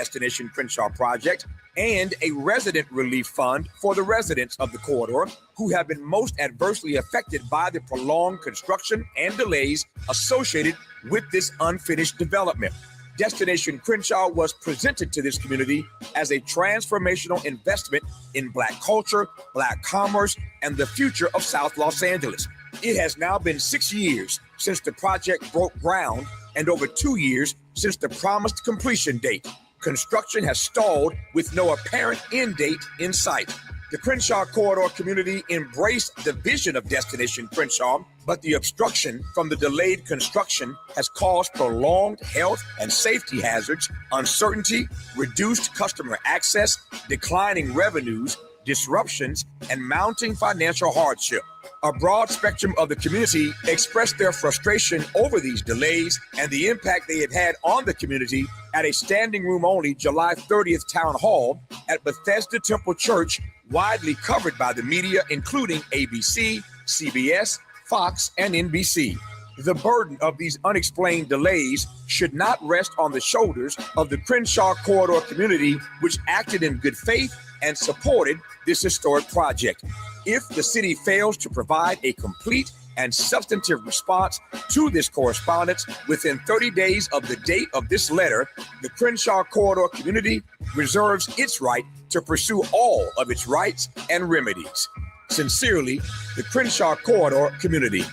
Destination Crenshaw project and a resident relief fund for the residents of the corridor who have been most adversely affected by the prolonged construction and delays associated with this unfinished development. Destination Crenshaw was presented to this community as a transformational investment in Black culture, Black commerce, and the future of South Los Angeles. It has now been 6 years since the project broke ground and over 2 years since the promised completion date. Construction has stalled with no apparent end date in sight. The Crenshaw Corridor community embraced the vision of Destination Crenshaw, but the obstruction from the delayed construction has caused prolonged health and safety hazards, uncertainty, reduced customer access, declining revenues, disruptions, and mounting financial hardship. A broad spectrum of the community expressed their frustration over these delays and the impact they have had on the community at a standing room only July 30th town hall at Bethesda Temple Church, widely covered by the media, including ABC, CBS, Fox, and NBC. The burden of these unexplained delays should not rest on the shoulders of the Crenshaw Corridor community, which acted in good faith and supported this historic project. If the city fails to provide a complete and substantive response to this correspondence within 30 days of the date of this letter, the Crenshaw Corridor community reserves its right to pursue all of its rights and remedies. Sincerely, the Crenshaw Corridor community.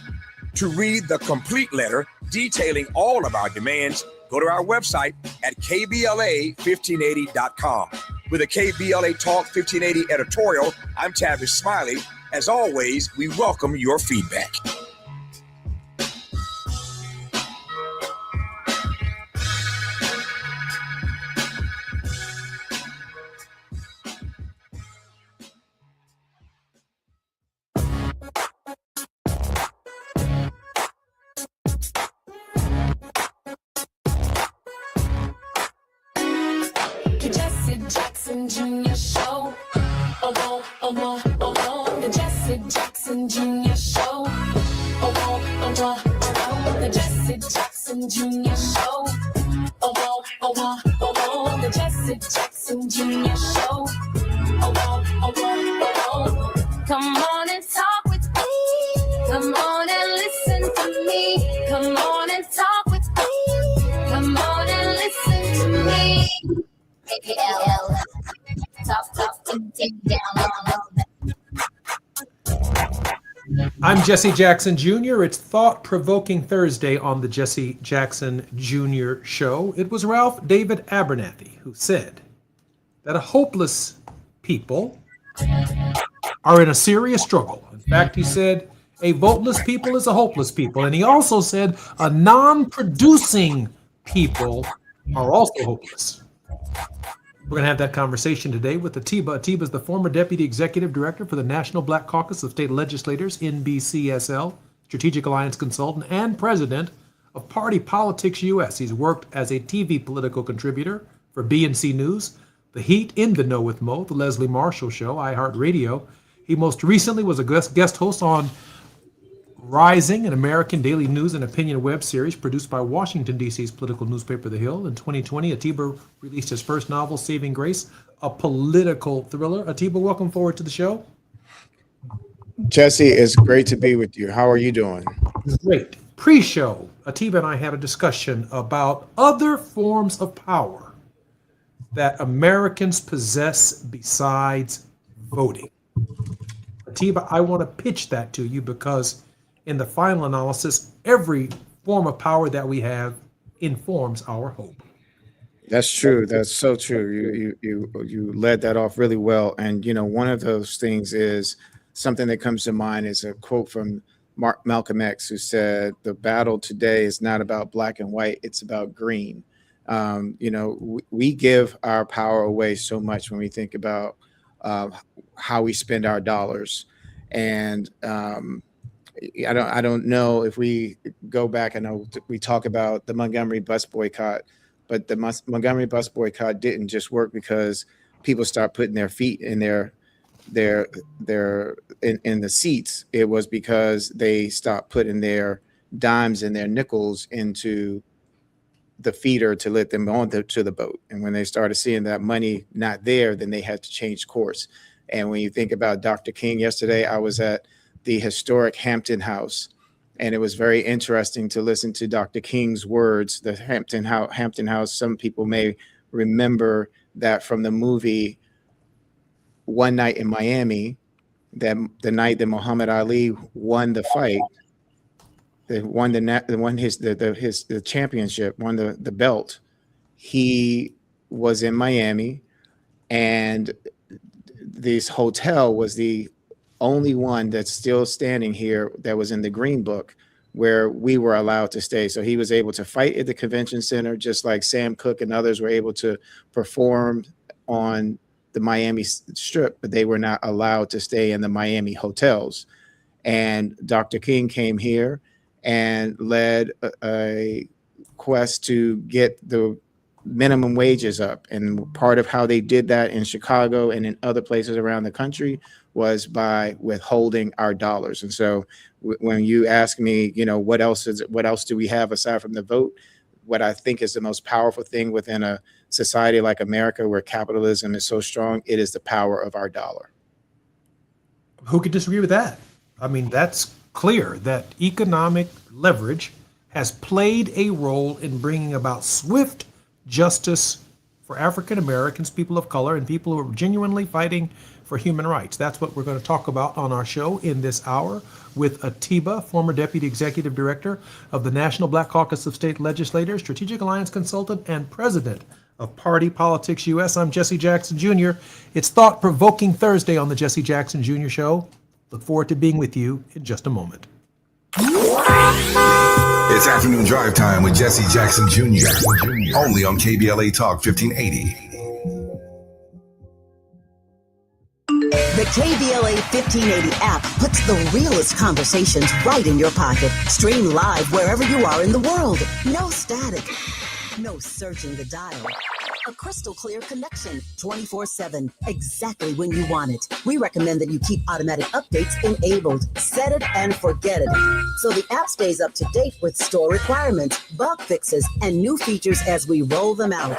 To read the complete letter detailing all of our demands, go to our website at kbla1580.com. With a KBLA Talk 1580 editorial, I'm Tavis Smiley. As always, we welcome your feedback. Junior show. The Jesse Jackson Junior show. The Jesse Jackson Junior show. The Jesse Jackson Junior show. Come on and talk with me. Come on and listen to me. Come on and talk with me. Come on and listen to me. I'm Jesse Jackson Jr. It's Thought-Provoking Thursday on the Jesse Jackson Jr. Show. It was Ralph David Abernathy who said that a hopeless people are in a serious struggle. In fact, he said a voteless people is a hopeless people. And he also said a non-producing people are also hopeless. We're going to have that conversation today with Atiba. Atiba is the former Deputy Executive Director for the National Black Caucus of State Legislators, NBCSL, Strategic Alliance Consultant, and President of Party Politics US. He's worked as a TV political contributor for BNC News, The Heat, In the Know with Mo, The Leslie Marshall Show, iHeartRadio. He most recently was a guest host on Rising, an American daily news and opinion web series produced by Washington, D.C.'s political newspaper, The Hill. In 2020, Atiba released his first novel, Saving Grace, a political thriller. Atiba, welcome forward to the show. Jesse, it's great to be with you. How are you doing? Great. Pre-show, Atiba and I had a discussion about other forms of power that Americans possess besides voting. Atiba, I want to pitch that to you because in the final analysis, every form of power that we have informs our hope. That's true. That's so true. You led that off really well. And, you know, one of those things is something that comes to mind is a quote from Malcolm X, who said, the battle today is not about black and white, it's about green. You know, we give our power away so much when we think about how we spend our dollars. And I don't know if we go back. I know we talk about the Montgomery bus boycott, but the Montgomery bus boycott didn't just work because people start putting their feet in in the seats. It was because they stopped putting their dimes and their nickels into the feeder to let them on to the boat. And when they started seeing that money not there, then they had to change course. And when you think about Dr. King yesterday, I was at the historic Hampton House, and it was very interesting to listen to Dr. King's words. The Hampton House, some people may remember that from the movie One Night in Miami, that the night that Muhammad Ali won the fight, the championship, won the belt. He was in Miami, and this hotel was the only one that's still standing here that was in the Green Book where we were allowed to stay. So he was able to fight at the convention center, just like Sam Cooke and others were able to perform on the Miami Strip, but they were not allowed to stay in the Miami hotels. And Dr. King came here and led a quest to get the minimum wages up. And part of how they did that in Chicago and in other places around the country was by withholding our dollars. And so when you ask me, what else do we have aside from the vote? What I think is the most powerful thing within a society like America, where capitalism is so strong, it is the power of our dollar. Who could disagree with that? I mean, that's clear that economic leverage has played a role in bringing about swift justice for African Americans, people of color, and people who are genuinely fighting for human rights. That's what we're going to talk about on our show in this hour with Atiba, former Deputy Executive Director of the National Black Caucus of State Legislators, Strategic Alliance Consultant, and President of Party Politics US. I'm Jesse Jackson Jr. It's Thought Provoking Thursday on the Jesse Jackson Jr. Show. Look forward to being with you in just a moment. It's afternoon drive time with Jesse Jackson Jr. Only on KBLA Talk 1580. The KBLA 1580 app puts the realest conversations right in your pocket. Stream live wherever you are in the world. No static. No searching the dial. A crystal clear connection 24/7, exactly when you want it. We recommend that you keep automatic updates enabled. Set it and forget it. So the app stays up to date with store requirements, bug fixes, and new features as we roll them out.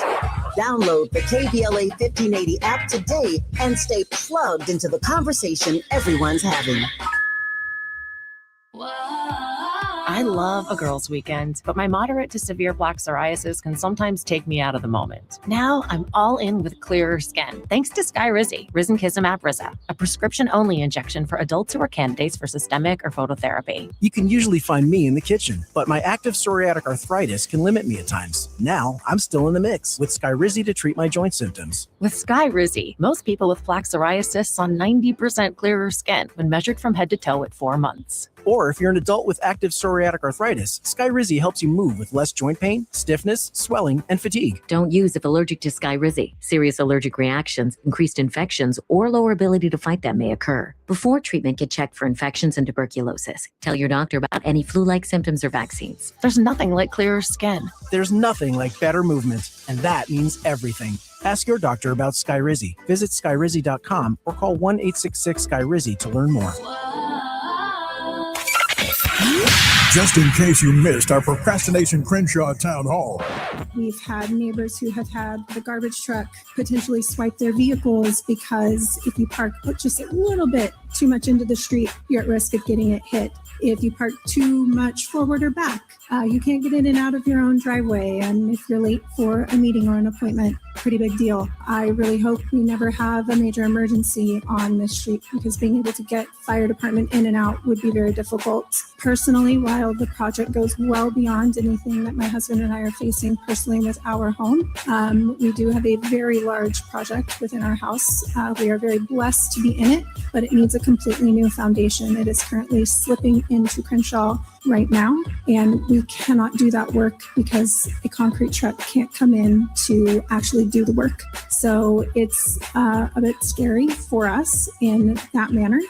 Download the KBLA 1580 app today and stay plugged into the conversation everyone's having. I love a girls' weekend, but my moderate to severe plaque psoriasis can sometimes take me out of the moment. Now I'm all in with clearer skin, thanks to Skyrizi, risankizumab Riza, a prescription-only injection for adults who are candidates for systemic or phototherapy. You can usually find me in the kitchen, but my active psoriatic arthritis can limit me at times. Now I'm still in the mix with Skyrizi to treat my joint symptoms. With Skyrizi, most people with plaque psoriasis saw 90% clearer skin when measured from head to toe at 4 months. Or if you're an adult with active psoriatic arthritis, Skyrizi helps you move with less joint pain, stiffness, swelling, and fatigue. Don't use if allergic to Skyrizi. Serious allergic reactions, increased infections, or lower ability to fight them may occur. Before treatment, get checked for infections and tuberculosis. Tell your doctor about any flu-like symptoms or vaccines. There's nothing like clearer skin. There's nothing like better movement, and that means everything. Ask your doctor about Skyrizi. Visit skyrizi.com or call 1-866-SKYRIZI to learn more. Just in case you missed our Procrastination Crenshaw Town Hall. We've had neighbors who have had the garbage truck potentially swipe their vehicles because if you park just a little bit too much into the street, you're at risk of getting it hit. If you park too much forward or back, you can't get in and out of your own driveway. And if you're late for a meeting or an appointment, pretty big deal. I really hope we never have a major emergency on this street because being able to get fire department in and out would be very difficult. Personally, while the project goes well beyond anything that my husband and I are facing personally with our home, we do have a very large project within our house. We are very blessed to be in it, but it needs a completely new foundation. It is currently slipping into Crenshaw right now, and we cannot do that work because a concrete truck can't come in to actually do the work. So it's a bit scary for us in that manner.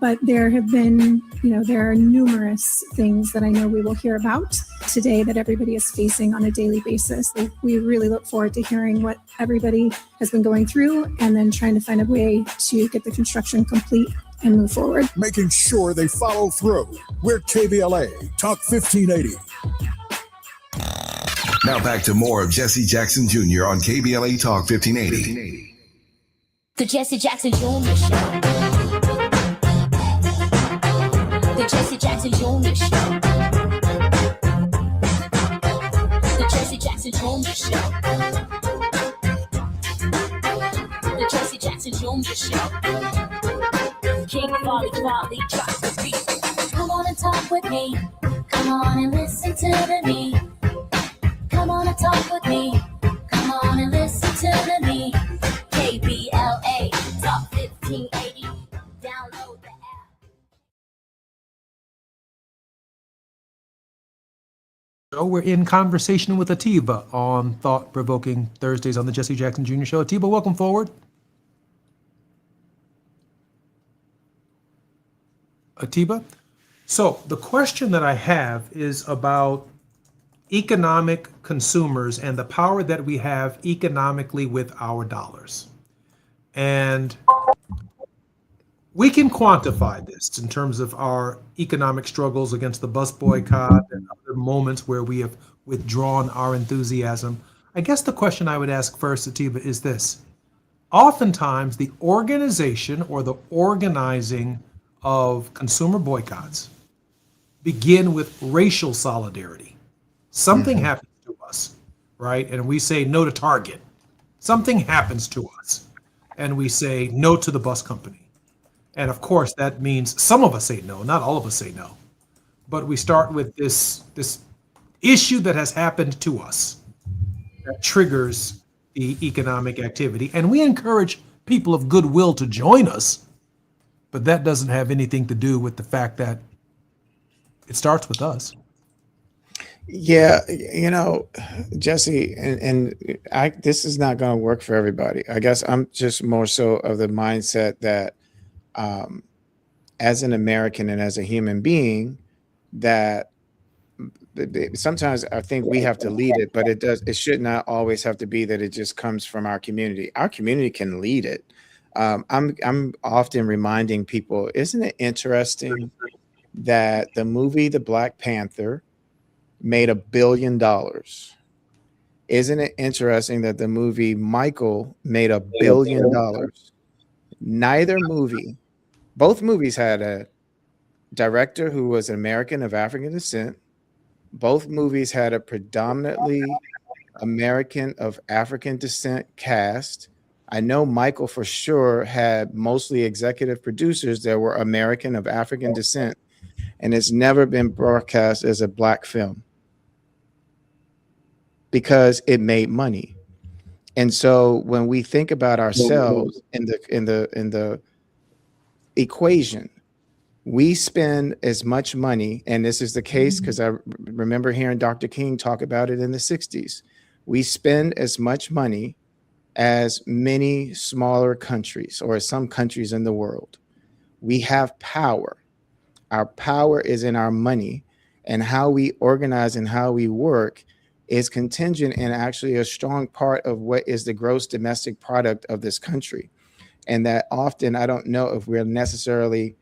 But there have been, there are numerous things that I know we will hear about today that everybody is facing on a daily basis. We really look forward to hearing what everybody has been going through and then trying to find a way to get the construction complete and move forward. Making sure they follow through. We're KBLA Talk 1580. Now back to more of Jesse Jackson Jr. on KBLA Talk 1580. The Jesse Jackson Jr. Show. The Jesse Jackson Jr. Show. The Jesse Jackson Jr. Show. The Jesse Jackson Jr. Show. King Volley, drop the beat. Come on and talk with me. Come on and listen to me. Come on and talk with me. Come on and listen to me. KBLA Talk 1580. Download the app. So we're in conversation with Atiba on Thought Provoking Thursdays on the Jesse Jackson Jr. Show. Atiba, welcome forward. Atiba. So the question that I have is about economic consumers and the power that we have economically with our dollars. And we can quantify this in terms of our economic struggles against the bus boycott and other moments where we have withdrawn our enthusiasm. I guess the question I would ask first, Atiba, is this. Oftentimes, the organization or the organizing of consumer boycotts begin with racial solidarity. Something happens to us, right? And we say no to Target. Something happens to us, and we say no to the bus company. And of course, that means some of us say no, not all of us say no. But we start with this issue that has happened to us that triggers the economic activity. And we encourage people of goodwill to join us, but that doesn't have anything to do with the fact that it starts with us. Yeah, Jesse, and this is not going to work for everybody. I guess I'm just more so of the mindset that as an American and as a human being, that sometimes I think we have to lead it, but it should not always have to be that it just comes from our community. Our community can lead it. I'm often reminding people, isn't it interesting that the movie The Black Panther made $1 billion? Isn't it interesting that the movie Michael made $1 billion? Neither movie, both movies had a director who was an American of African descent. Both movies had a predominantly American of African descent cast. I know Michael for sure had mostly executive producers that were American of African descent, and it's never been broadcast as a black film because it made money. And so when we think about ourselves in the equation, we spend as much money, and this is the case because I remember hearing Dr. King talk about it in the 60s. We spend as much money as many smaller countries or some countries in the world. We have power. Our power is in our money, and how we organize and how we work is contingent and actually a strong part of what is the gross domestic product of this country. And that often, I don't know if we're necessarily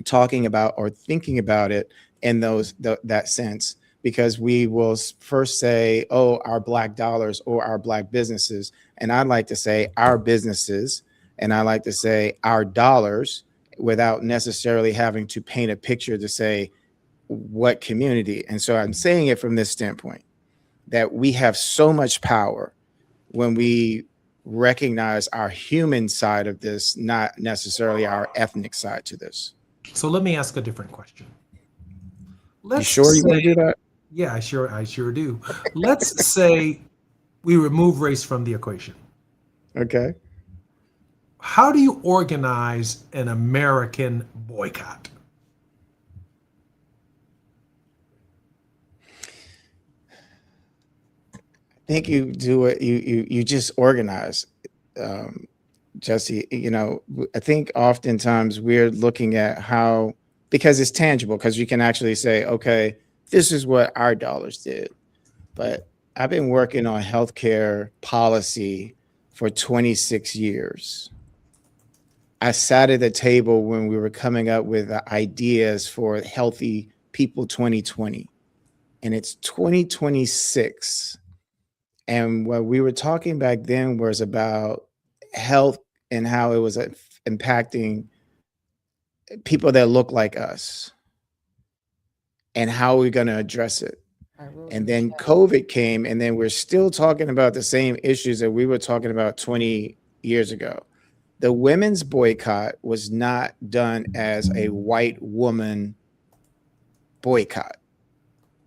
talking about or thinking about it in that sense, because we will first say, oh, our black dollars or our black businesses. And I'd like to say our businesses, and I like to say our dollars, without necessarily having to paint a picture to say what community. And so I'm saying it from this standpoint, that we have so much power when we recognize our human side of this, not necessarily our ethnic side to this. So let me ask a different question. You sure you want to do that? Yeah, I sure do. Let's say we remove race from the equation. Okay. How do you organize an American boycott? I think you do it. You just organize, Jesse. I think oftentimes we're looking at how, because it's tangible, because you can actually say, okay, this is what our dollars did. But I've been working on healthcare policy for 26 years. I sat at the table when we were coming up with ideas for Healthy People 2020. and it's 2026. And what we were talking back then was about health and how it was impacting people that look like us and how we're going to address it. And then COVID came, and then we're still talking about the same issues that we were talking about 20 years ago. The women's boycott was not done as a white woman boycott.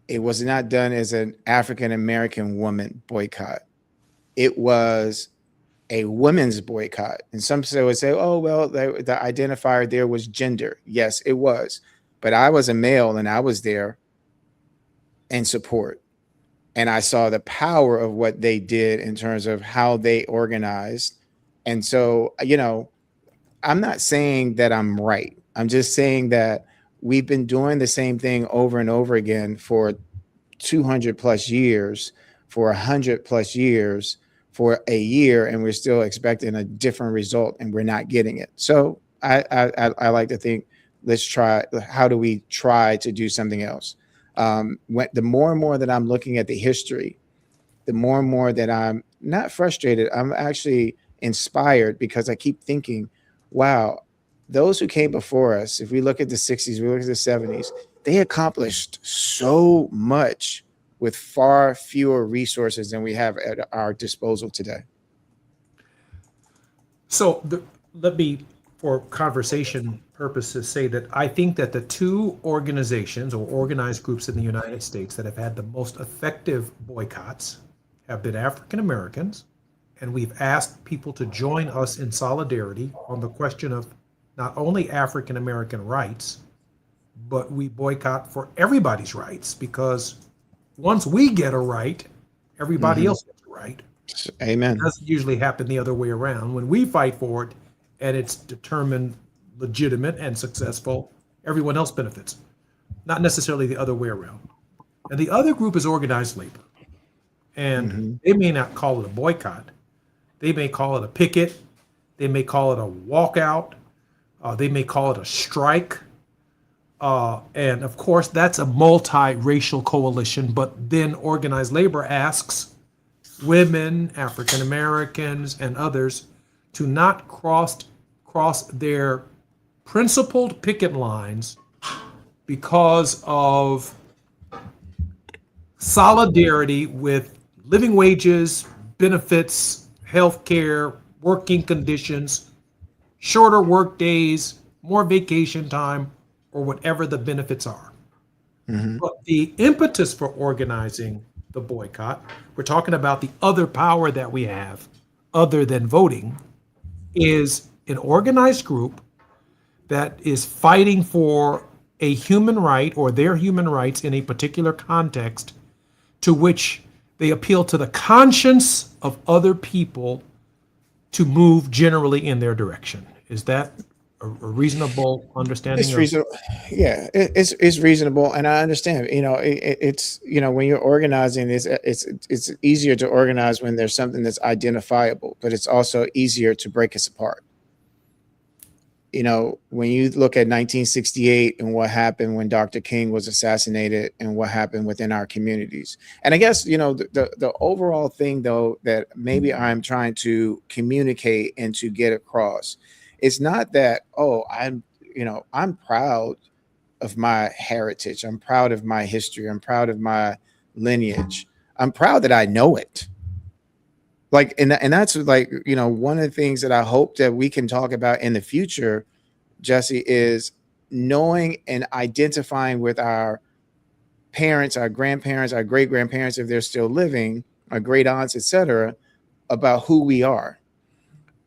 It was not done as an African American woman boycott. It was a women's boycott. And some would say, oh, well, the identifier there was gender. Yes, it was. But I was a male, and I was there in support. And I saw the power of what they did in terms of how they organized. And so, you know, I'm not saying that I'm right. I'm just saying that we've been doing the same thing over and over again for 200 plus years, for 100 plus years, for a year, and we're still expecting a different result, and we're not getting it. So I like to think, let's try. How do we try to do something else? The more and more that I'm looking at the history, the more and more that I'm not frustrated, I'm actually inspired, because I keep thinking, wow, those who came before us, if we look at the 60s, we look at the 70s, they accomplished so much with far fewer resources than we have at our disposal today. So let me, for conversation purposes, say that I think that the two organizations or organized groups in the United States that have had the most effective boycotts have been African Americans. And we've asked people to join us in solidarity on the question of not only African American rights, but we boycott for everybody's rights, because once we get a right, everybody else gets a right. Amen. It doesn't usually happen the other way around. When we fight for it and it's determined legitimate and successful, everyone else benefits, not necessarily the other way around. And the other group is organized labor. And they may not call it a boycott. They may call it a picket. They may call it a walkout. They may call it a strike. And of course, that's a multiracial coalition. But then organized labor asks women, African Americans, and others to not cross their principled picket lines because of solidarity with living wages, benefits, health care, working conditions, shorter work days, more vacation time, or whatever the benefits are. But the impetus for organizing the boycott, we're talking about the other power that we have other than voting, is an organized group that is fighting for a human right or their human rights in a particular context, to which they appeal to the conscience of other people to move generally in their direction. Is that a reasonable understanding? It's reasonable. Yeah, it's reasonable, and I understand. You know, it's you know, when you're organizing, it's easier to organize when there's something that's identifiable, but it's also easier to break us apart. You know, when you look at 1968 and what happened when Dr. King was assassinated and what happened within our communities. And I guess, you know, the overall thing, though, that maybe I'm trying to communicate and to get across, it's not that, oh, I'm proud of my heritage. I'm proud of my history. I'm proud of my lineage. I'm proud that I know it. Like, and that's like, you know, one of the things that I hope that we can talk about in the future, Jesse, is knowing and identifying with our parents, our grandparents, our great grandparents, if they're still living, our great aunts, etc., about who we are.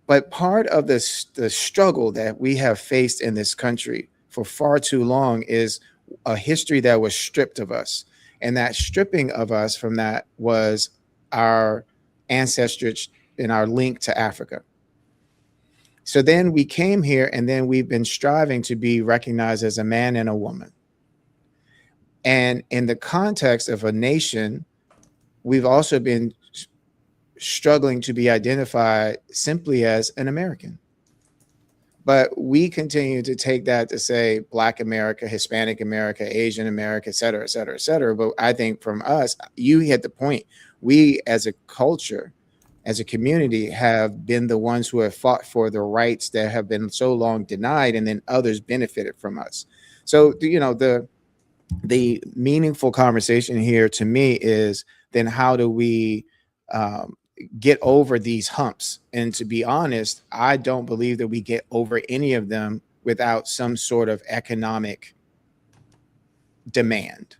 But part of the struggle that we have faced in this country for far too long is a history that was stripped of us. And that stripping of us from that was our ancestry and our link to Africa. So then we came here, and then we've been striving to be recognized as a man and a woman. And in the context of a nation, we've also been struggling to be identified simply as an American. But we continue to take that to say Black America, Hispanic America, Asian America, et cetera, et cetera, et cetera. But I think from us, you hit the point. We as a culture, as a community, have been the ones who have fought for the rights that have been so long denied, and then others benefited from us. So, the meaningful conversation here to me is then how do we get over these humps? And to be honest, I don't believe that we get over any of them without some sort of economic demand.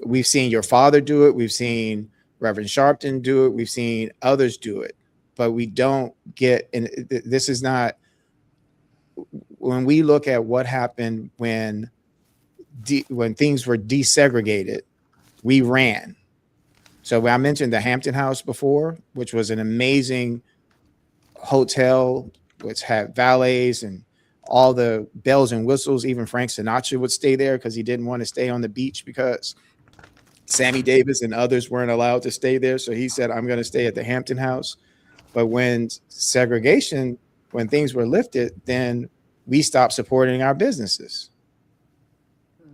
We've seen your father do it. We've seen Reverend Sharpton do it. We've seen others do it, but we don't get, and this is not, when we look at what happened when things were desegregated, we ran. So I mentioned the Hampton House before, which was an amazing hotel, which had valets and all the bells and whistles. Even Frank Sinatra would stay there because he didn't want to stay on the beach because Sammy Davis and others weren't allowed to stay there. So he said, I'm going to stay at the Hampton House. But when segregation, when things were lifted, then we stopped supporting our businesses.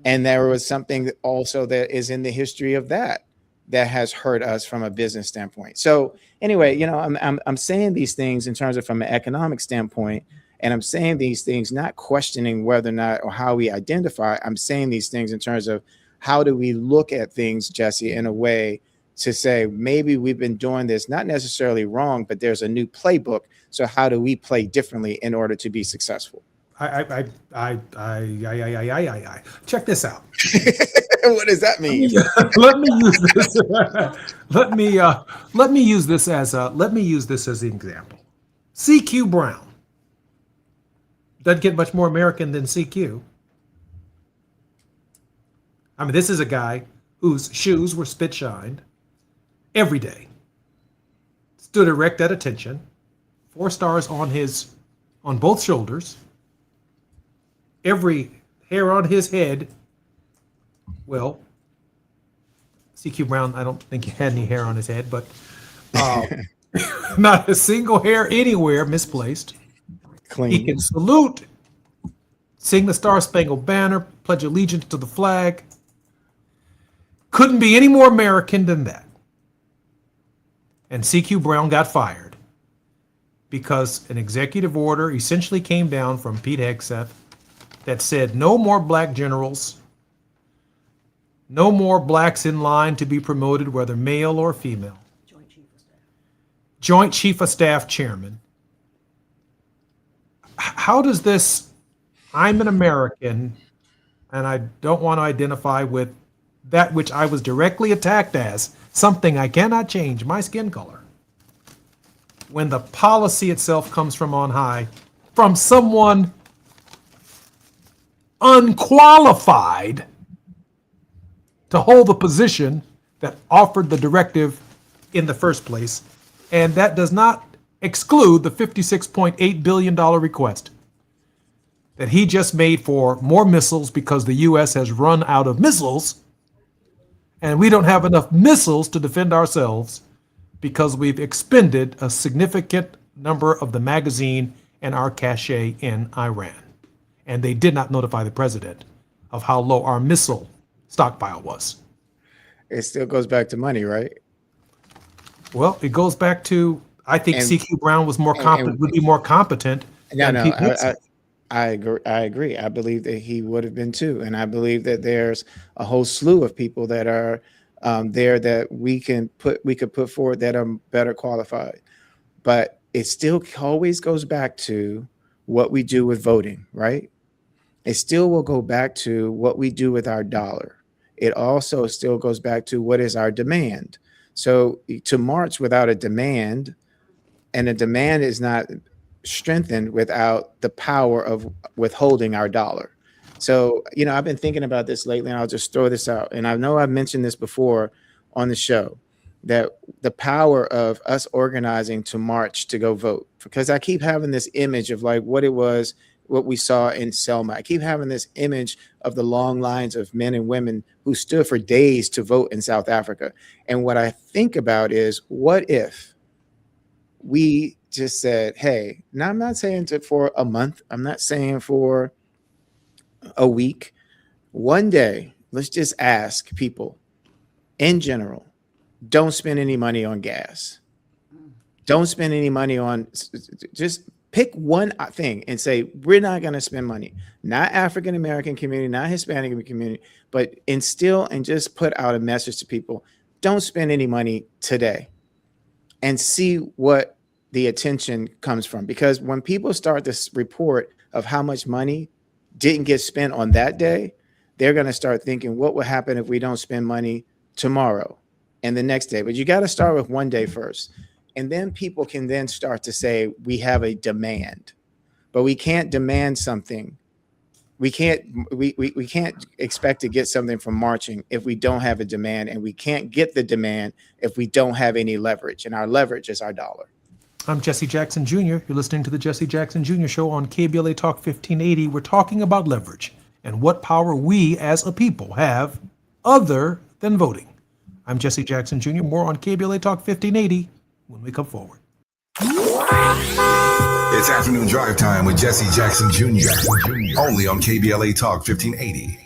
And there was something also that is in the history of that has hurt us from a business standpoint. So anyway, I'm saying these things in terms of from an economic standpoint, and I'm saying these things not questioning whether or not or how we identify. I'm saying these things in terms of how do we look at things, Jesse, in a way to say maybe we've been doing this not necessarily wrong, but there's a new playbook. So how do we play differently in order to be successful? I check this out. What does that mean? Let me use this. Let me use this as an example. CQ Brown doesn't get much more American than CQ. I mean, this is a guy whose shoes were spit shined every day, stood erect at attention, 4 stars on both shoulders, every hair on his head. Well, CQ Brown, I don't think he had any hair on his head, but not a single hair anywhere misplaced. Clean. He can salute, sing the Star Spangled Banner, pledge allegiance to the flag. Couldn't be any more American than that. And CQ Brown got fired because an executive order essentially came down from Pete Hegseth that said no more black generals, no more blacks in line to be promoted, whether male or female. Joint Chief of Staff Chairman. How does this, I'm an American and I don't want to identify with that which I was directly attacked as, something I cannot change, my skin color, when the policy itself comes from on high, from someone unqualified to hold the position that offered the directive in the first place. And that does not exclude the $56.8 billion request that he just made for more missiles because the U.S. has run out of missiles and we don't have enough missiles to defend ourselves because we've expended a significant number of the magazine and our cache in Iran. And they did not notify the president of how low our missile stockpile was. It still goes back to money, right? Well, it goes back to, I think CQ Brown was more competent, would be more competent. I agree. I believe that he would have been too. And I believe that there's a whole slew of people that are there that we could put forward that are better qualified. But it still always goes back to what we do with voting, right? It still will go back to what we do with our dollar. It also still goes back to what is our demand. So to march without a demand, and a demand is not strengthened without the power of withholding our dollar. So, I've been thinking about this lately, and I'll just throw this out. And I know I've mentioned this before on the show, that the power of us organizing to march to go vote, because I keep having this image of like what we saw in Selma. I keep having this image of the long lines of men and women who stood for days to vote in South Africa. And what I think about is, what if we just said, hey, now I'm not saying for a month. I'm not saying for a week. One day, let's just ask people in general, don't spend any money on gas. Don't spend any money on, just pick one thing and say, we're not going to spend money. Not African-American community, not Hispanic community, but instill and just put out a message to people. Don't spend any money today and see what the attention comes from. Because when people start this report of how much money didn't get spent on that day, they're going to start thinking, what will happen if we don't spend money tomorrow and the next day? But you got to start with one day first. And then people can then start to say, we have a demand, but we can't demand something. We can't expect to get something from marching if we don't have a demand, and we can't get the demand if we don't have any leverage. And our leverage is our dollar. I'm Jesse Jackson Jr. You're listening to the Jesse Jackson Jr. Show on KBLA Talk 1580. We're talking about leverage and what power we as a people have other than voting. I'm Jesse Jackson Jr. More on KBLA Talk 1580 when we come forward. It's Afternoon Drive Time with Jesse Jackson Jr. Only on KBLA Talk 1580.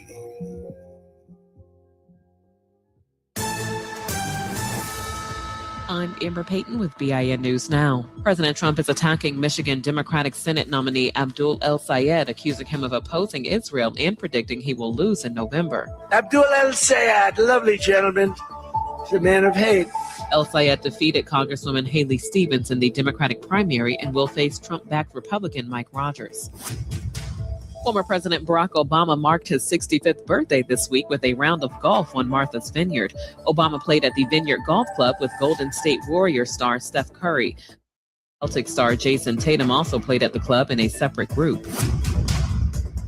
I'm Amber Payton with BIN News Now. President Trump is attacking Michigan Democratic Senate nominee Abdul El-Sayed, accusing him of opposing Israel and predicting he will lose in November. Abdul El-Sayed, lovely gentleman, is a man of hate. El-Sayed defeated Congresswoman Haley Stevens in the Democratic primary and will face Trump-backed Republican Mike Rogers. Former President Barack Obama marked his 65th birthday this week with a round of golf on Martha's Vineyard. Obama played at the Vineyard Golf Club with Golden State Warriors star Steph Curry. Celtics star Jason Tatum also played at the club in a separate group.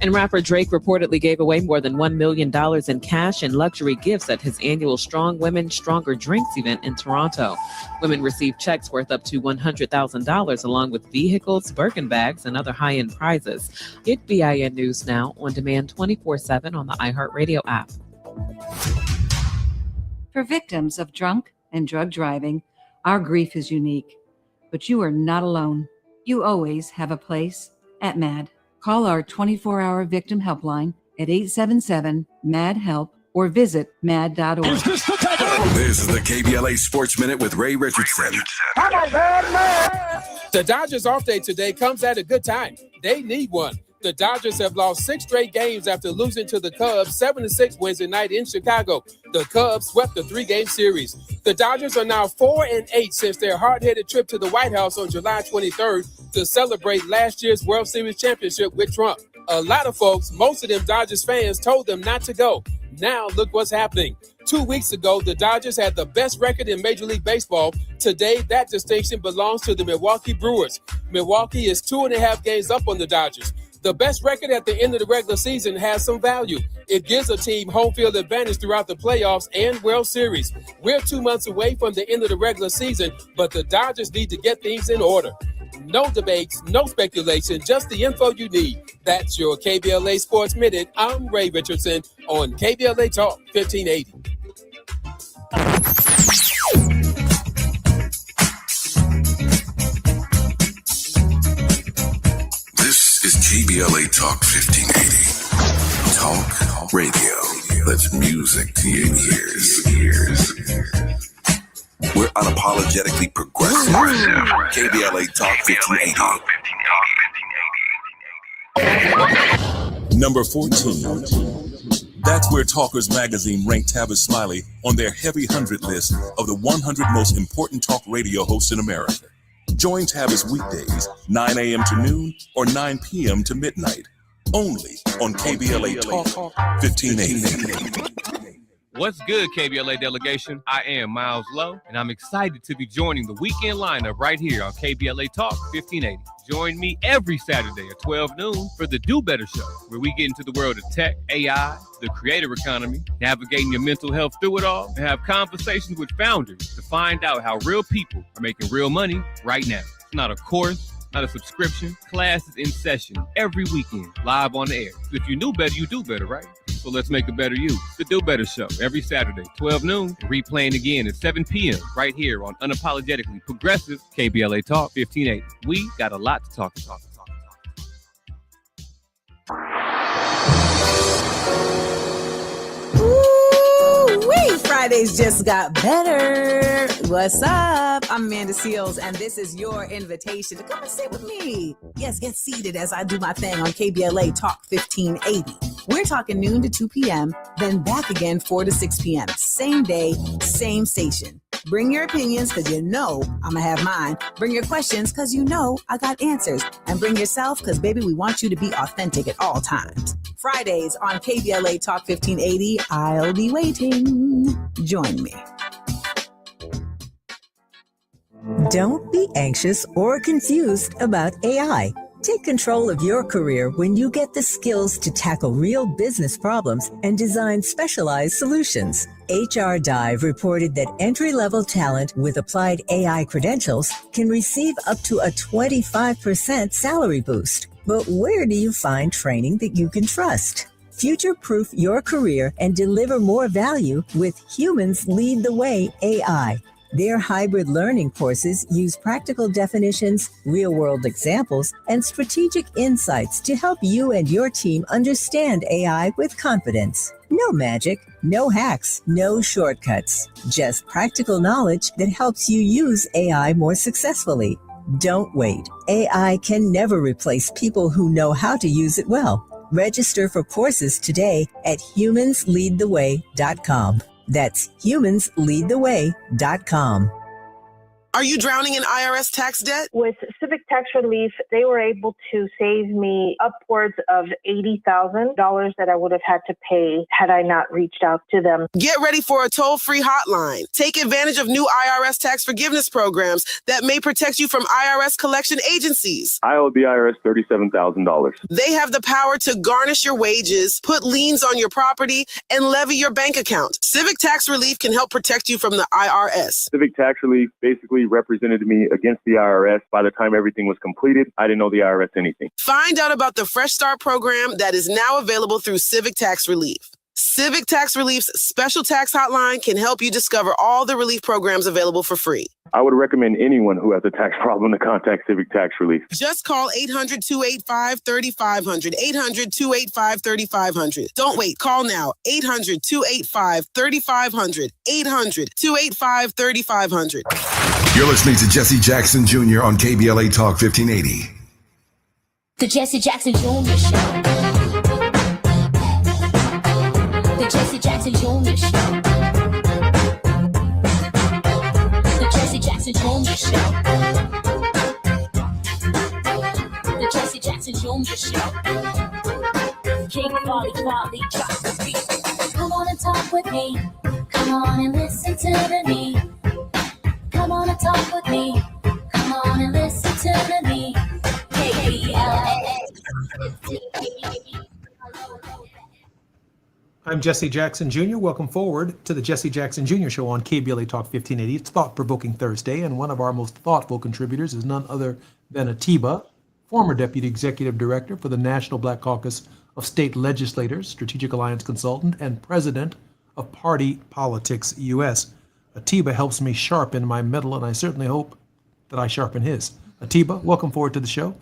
And rapper Drake reportedly gave away more than $1 million in cash and luxury gifts at his annual Strong Women, Stronger Drinks event in Toronto. Women received checks worth up to $100,000 along with vehicles, Birkin bags, and other high-end prizes. Get BIN News Now on demand 24/7 on the iHeartRadio app. For victims of drunk and drug driving, our grief is unique. But you are not alone. You always have a place at MAD. Call our 24-hour victim helpline at 877-MAD-HELP or visit mad.org. This is the KBLA Sports Minute with Ray Richardson. The Dodgers off day today comes at a good time. They need one. The Dodgers have lost 6 straight games after losing to the Cubs 7-6 Wednesday night in Chicago. The Cubs swept the 3-game series. The Dodgers are now 4-8 since their hard-headed trip to the White House on July 23rd to celebrate last year's World Series championship with Trump. A lot of folks, most of them Dodgers fans, told them not to go. Now look what's happening. 2 weeks ago, the Dodgers had the best record in Major League Baseball. Today, that distinction belongs to the Milwaukee Brewers. Milwaukee is 2.5 games up on the Dodgers. The best record at the end of the regular season has some value. It gives a team home field advantage throughout the playoffs and World Series. We're 2 months away from the end of the regular season, but the Dodgers need to get things in order. No debates, no speculation, just the info you need. That's your KBLA Sports Minute. I'm Ray Richardson on KBLA Talk 1580. This is KBLA Talk 1580. Talk radio. That's music to your ears. We're unapologetically progressive. KBLA Talk 1580. Number 14. That's where Talkers Magazine ranked Tavis Smiley on their heavy 100 list of the 100 most important talk radio hosts in America. Join Tavis weekdays, 9 a.m. to noon or 9 p.m. to midnight, only on KBLA Talk 1580. What's good, KBLA delegation? I am Miles Lowe, and I'm excited to be joining the weekend lineup right here on KBLA Talk 1580. Join me every Saturday at 12 noon for the Do Better Show, where we get into the world of tech, AI, the creator economy, navigating your mental health through it all, and have conversations with founders to find out how real people are making real money right now. It's not a course, not a subscription. Classes in session every weekend, live on the air. So if you knew better, you do better, right? So let's make a better you. The Do Better Show, every Saturday, 12 noon, replaying again at 7 p.m. right here on Unapologetically Progressive KBLA Talk 1580. We got a lot to talk about. Ooh-wee, Fridays just got better. What's up? I'm Amanda Seals, and this is your invitation to come and sit with me. Yes, get seated as I do my thing on KBLA Talk 1580. We're talking noon to 2 p.m., then back again 4 to 6 p.m. Same day, same station. Bring your opinions because you know I'm going to have mine. Bring your questions because you know I got answers. And bring yourself because, baby, we want you to be authentic at all times. Fridays on KBLA Talk 1580. I'll be waiting. Join me. Don't be anxious or confused about AI. Take control of your career when you get the skills to tackle real business problems and design specialized solutions. HR Dive reported that entry-level talent with applied AI credentials can receive up to a 25% salary boost. But where do you find training that you can trust? Future-proof your career and deliver more value with Humans Lead the Way AI. Their hybrid learning courses use practical definitions, real-world examples, and strategic insights to help you and your team understand AI with confidence. No magic, no hacks, no shortcuts. Just practical knowledge that helps you use AI more successfully. Don't wait. AI can never replace people who know how to use it well. Register for courses today at humansleadtheway.com. That's humansleadtheway.com. Are you drowning in IRS tax debt? With Civic Tax Relief, they were able to save me upwards of $80,000 that I would have had to pay had I not reached out to them. Get ready for a toll-free hotline. Take advantage of new IRS tax forgiveness programs that may protect you from IRS collection agencies. I owe the IRS $37,000. They have the power to garnish your wages, put liens on your property, and levy your bank account. Civic Tax Relief can help protect you from the IRS. Civic Tax Relief basically represented me against the IRS. By the time everything was completed, I didn't owe the IRS anything. Find out about the Fresh Start program that is now available through Civic Tax Relief. Civic Tax Relief's special tax hotline can help you discover all the relief programs available for free. I would recommend anyone who has a tax problem to contact Civic Tax Relief. Just call 800-285-3500, 800-285-3500. Don't wait. Call now. 800-285-3500, 800-285-3500. You're listening to Jesse Jackson Jr. on KBLA Talk 1580. The Jesse Jackson Jr. Show. The Jesse Jackson Jr. Show. The Jesse Jackson Jr. Show. The Jesse Jackson Jr. Show. King Folly, drop the beat. Come on and talk with me. Come on and listen to me. Come on and talk with me. Come on and listen to me. I'm Jesse Jackson Jr. Welcome forward to the Jesse Jackson Jr. Show on KBLA Talk 1580. It's Thought-Provoking Thursday, and one of our most thoughtful contributors is none other than Atiba, former Deputy Executive Director for the National Black Caucus of State Legislators, Strategic Alliance Consultant, and President of Party Politics US. Atiba helps me sharpen my metal, and I certainly hope that I sharpen his. Atiba, welcome forward to the show.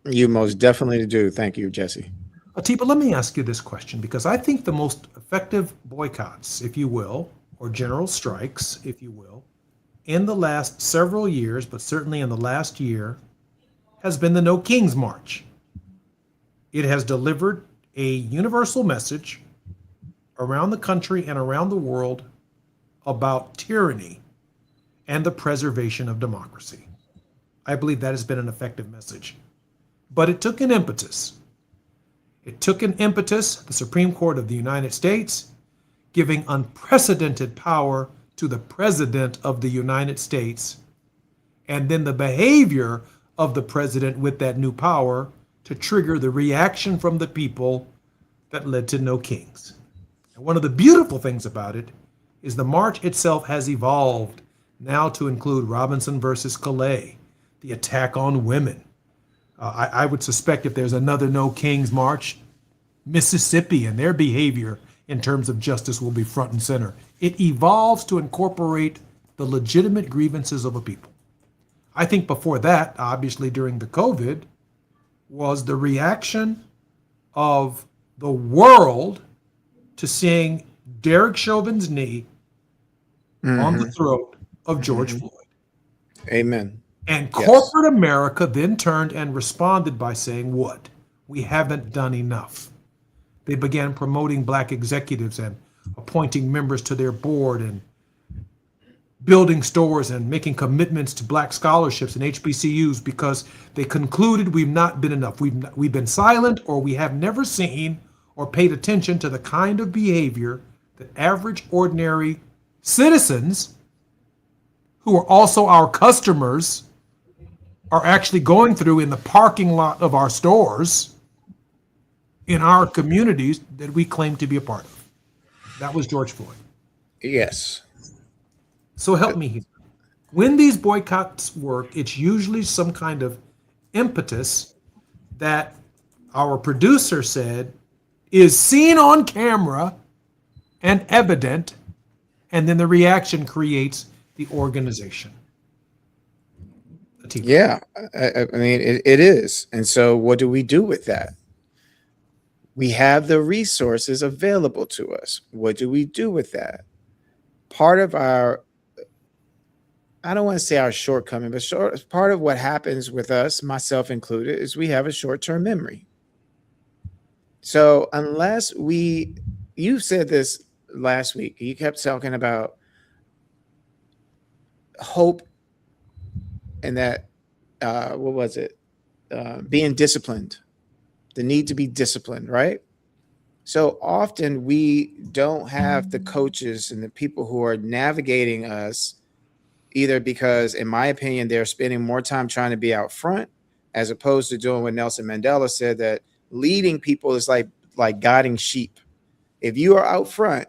You most definitely do. Thank you, Jesse. Atiba, let me ask you this question, because I think the most effective boycotts, if you will, or general strikes, if you will, in the last several years, but certainly in the last year, has been the No Kings March. It has delivered a universal message around the country and around the world about tyranny and the preservation of democracy. I believe that has been an effective message. But it took an impetus. The Supreme Court of the United States giving unprecedented power to the President of the United States, and then the behavior of the President with that new power to trigger the reaction from the people that led to No Kings. And one of the beautiful things about it is the march itself has evolved now to include Robinson versus Calais, the attack on women. I would suspect if there's another No Kings March, Mississippi and their behavior in terms of justice will be front and center. It evolves to incorporate the legitimate grievances of a people. I think before that, obviously during the COVID, was the reaction of the world to seeing Derek Chauvin's knee on the throat of George Floyd. Amen. And Yes. corporate America then turned and responded by saying, what? We haven't done enough. They began promoting black executives and appointing members to their board and building stores and making commitments to black scholarships and HBCUs because they concluded we've not been enough. We've been silent, or we have never seen or paid attention to the kind of behavior that average, ordinary citizens who are also our customers are actually going through in the parking lot of our stores in our communities that we claim to be a part of. That was George Floyd. Yes. So help me here. When these boycotts work, it's usually some kind of impetus that our producer said is seen on camera and evident, and then the reaction creates the organization. Yeah, I mean, it is. And so what do we do with that? We have the resources available to us. What do we do with that? Part of our, I don't want to say our shortcoming, but part of what happens with us, myself included, is we have a short-term memory. So unless you said this last week, you kept talking about hope and that, what was it? Being disciplined, the need to be disciplined, right? So often we don't have the coaches and the people who are navigating us, either because, in my opinion, they're spending more time trying to be out front as opposed to doing what Nelson Mandela said, that leading people is like guiding sheep. If you are out front,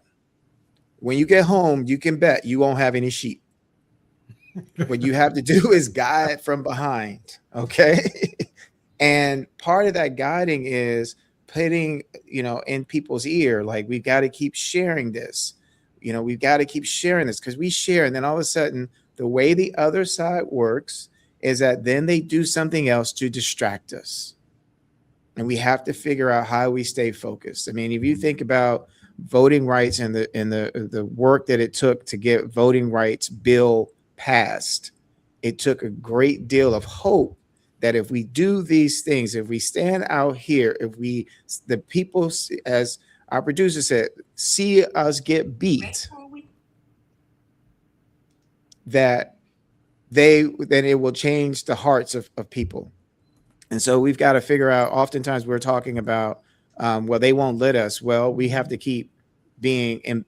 when you get home, you can bet you won't have any sheep. What you have to do is guide from behind, okay? And part of that guiding is putting, in people's ear, like, we've got to keep sharing this. We've got to keep sharing this because we share. And then all of a sudden, the way the other side works is that then they do something else to distract us. And we have to figure out how we stay focused. I mean, if you think about voting rights and the work that it took to get voting rights bill passed, it took a great deal of hope that if we do these things, if we stand out here, if the people, as our producer said, see us get beat, then it will change the hearts of people. And so we've got to figure out, oftentimes we're talking about, well, they won't let us. Well, we have to keep being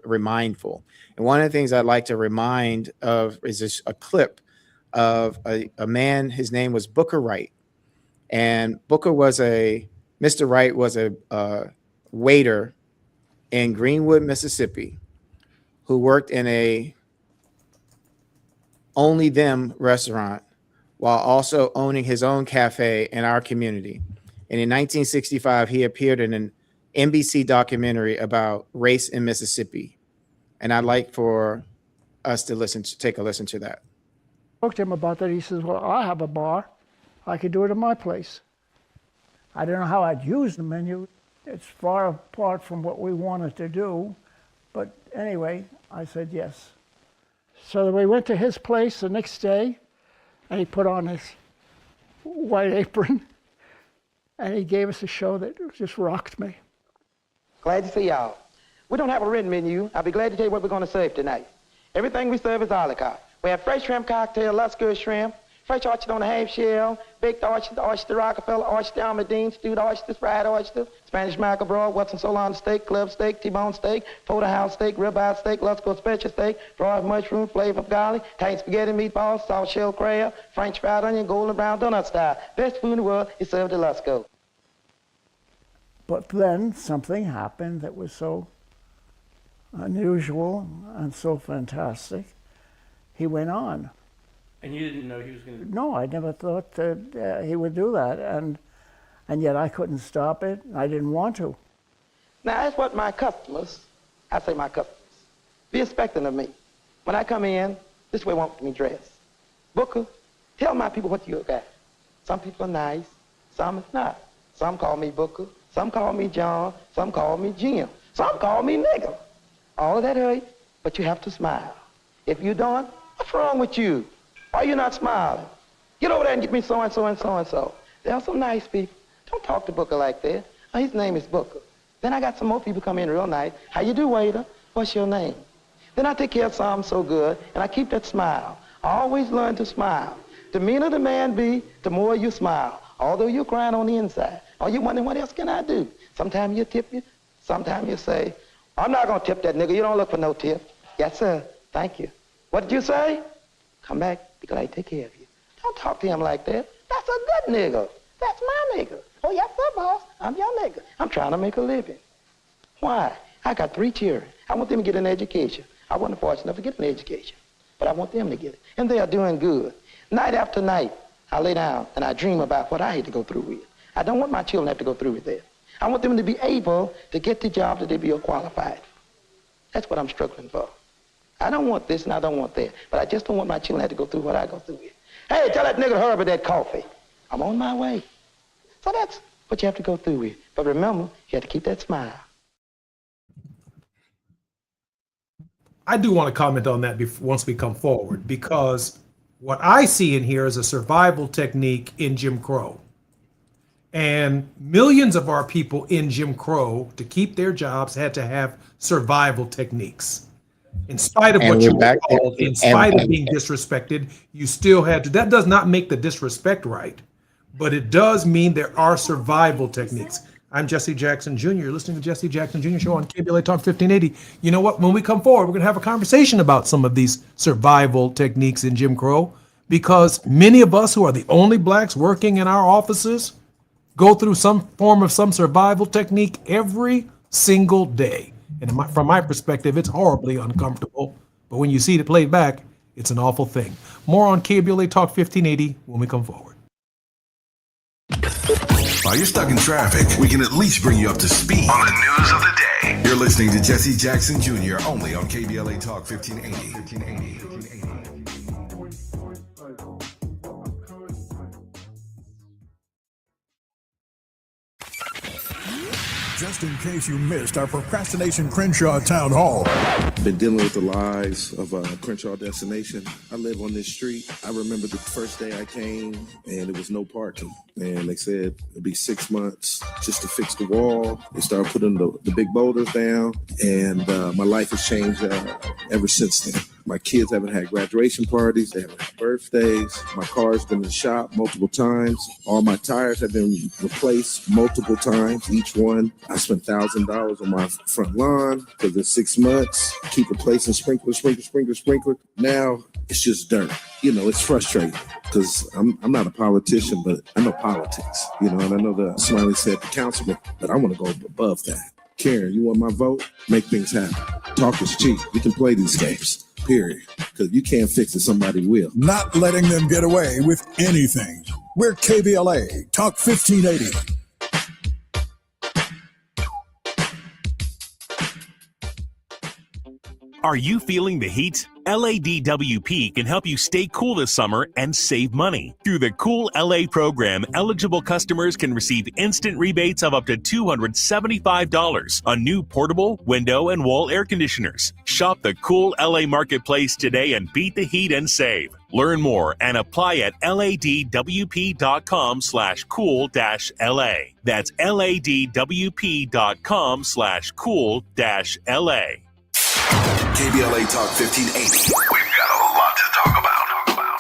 remindful. And one of the things I'd like to remind of is a clip of a man. His name was Booker Wright. And Mr. Wright was a waiter in Greenwood, Mississippi, who worked in a Only Them restaurant while also owning his own cafe in our community. And in 1965, he appeared in an NBC documentary about race in Mississippi. And I'd like for us to take a listen to that. I spoke to him about that. He says, well, I have a bar. I could do it at my place. I don't know how I'd use the menu. It's far apart from what we wanted to do. But anyway, I said yes. So we went to his place the next day, and he put on his white apron, and he gave us a show that just rocked me. Glad to see y'all. We don't have a written menu. I'll be glad to tell you what we're going to serve tonight. Everything we serve is a la carte. We have fresh shrimp cocktail, Lusco shrimp, fresh oyster on a half shell, baked oyster, oyster Rockefeller, oyster Almadine, stewed oyster, fried oyster, Spanish mackerel, Watson Solon steak, club steak, T-bone steak, porterhouse steak, ribeye steak, Lusco special steak, broiled mushroom, flavor of garlic, Italian spaghetti meatballs, soft shell crab, French fried onion, golden brown donut style. Best food in the world is served at Lusco. But then something happened that was so unusual and so fantastic. He went on. And you didn't know he was going to? No, I never thought that he would do that, and yet I couldn't stop it. I didn't want to. Now, that's what my customers, I say my customers, be expecting of me. When I come in, this way want me dressed. Booker, tell my people what you got. Some people are nice, some is not. Some call me Booker, some call me John, some call me Jim, some call me nigga. All of that hurt, but you have to smile. If you don't, what's wrong with you? Why are you not smiling? Get over there and get me so-and-so and so-and-so. There are some nice people. Don't talk to Booker like that. Oh, his name is Booker. Then I got some more people come in real nice. How you do, waiter? What's your name? Then I take care of some so good, and I keep that smile. I always learn to smile. The meaner the man be, the more you smile. Although you're crying on the inside. Or you wondering, what else can I do? Sometimes you tip you. Sometimes you say, I'm not going to tip that nigga. You don't look for no tip. Yes, sir. Thank you. What did you say? Come back, because I take care of you. Don't talk to him like that. That's a good nigga. That's my nigga. Oh, yes, sir, boss. I'm your nigga. I'm trying to make a living. Why? I got 3 children. I want them to get an education. I wasn't fortunate enough to get an education, but I want them to get it. And they are doing good. Night after night, I lay down and I dream about what I had to go through with. I don't want my children to have to go through with that. I want them to be able to get the job that they be qualified for. That's what I'm struggling for. I don't want this and I don't want that, but I just don't want my children to have to go through what I go through with. Hey, tell that nigga to hurry up with that coffee. I'm on my way. So that's what you have to go through with. But remember, you have to keep that smile. I do want to comment on that once we come forward, because what I see in here is a survival technique in Jim Crow. And millions of our people in Jim Crow, to keep their jobs, had to have survival techniques. In spite of what you were called, in spite of being disrespected, you still had to. That does not make the disrespect right, but it does mean there are survival techniques. I'm Jesse Jackson Jr. You're listening to Jesse Jackson Jr. Show on KBLA Talk 1580. You know what? When we come forward, we're going to have a conversation about some of these survival techniques in Jim Crow, because many of us who are the only blacks working in our offices go through some form of some survival technique every single day. And from my perspective, it's horribly uncomfortable. But when you see it played back, it's an awful thing. More on KBLA Talk 1580 when we come forward. While you're stuck in traffic, we can at least bring you up to speed on the news of the day. You're listening to Jesse Jackson Jr. only on KBLA Talk 1580. Just in case you missed our Procrastination Crenshaw Town Hall. Been dealing with the lies of Crenshaw Destination. I live on this street. I remember the first day I came and there was no parking. And they said it'd be 6 months just to fix the wall. They started putting the big boulders down, and my life has changed ever since then. My kids haven't had graduation parties. They haven't had birthdays. My car's been in the shop multiple times. All my tires have been replaced multiple times, each one. I spent $1,000 on my front lawn for the 6 months. Keep replacing sprinkler. Now it's just dirt. You know, it's frustrating because I'm not a politician, but I know politics. You know, and I know the Smiley said the councilman, but I want to go above that. Karen, you want my vote? Make things happen. Talk is cheap. We can play these games. Period. Because you can't fix it, somebody will. Not letting them get away with anything. We're KBLA Talk 1580. Are you feeling the heat? LADWP can help you stay cool this summer and save money. Through the Cool LA program, eligible customers can receive instant rebates of up to $275 on new portable, window, and wall air conditioners. Shop the Cool LA marketplace today and beat the heat and save. Learn more and apply at ladwp.com/cool-LA. That's ladwp.com/cool-LA. KBLA Talk 1580. We've got a lot to talk about.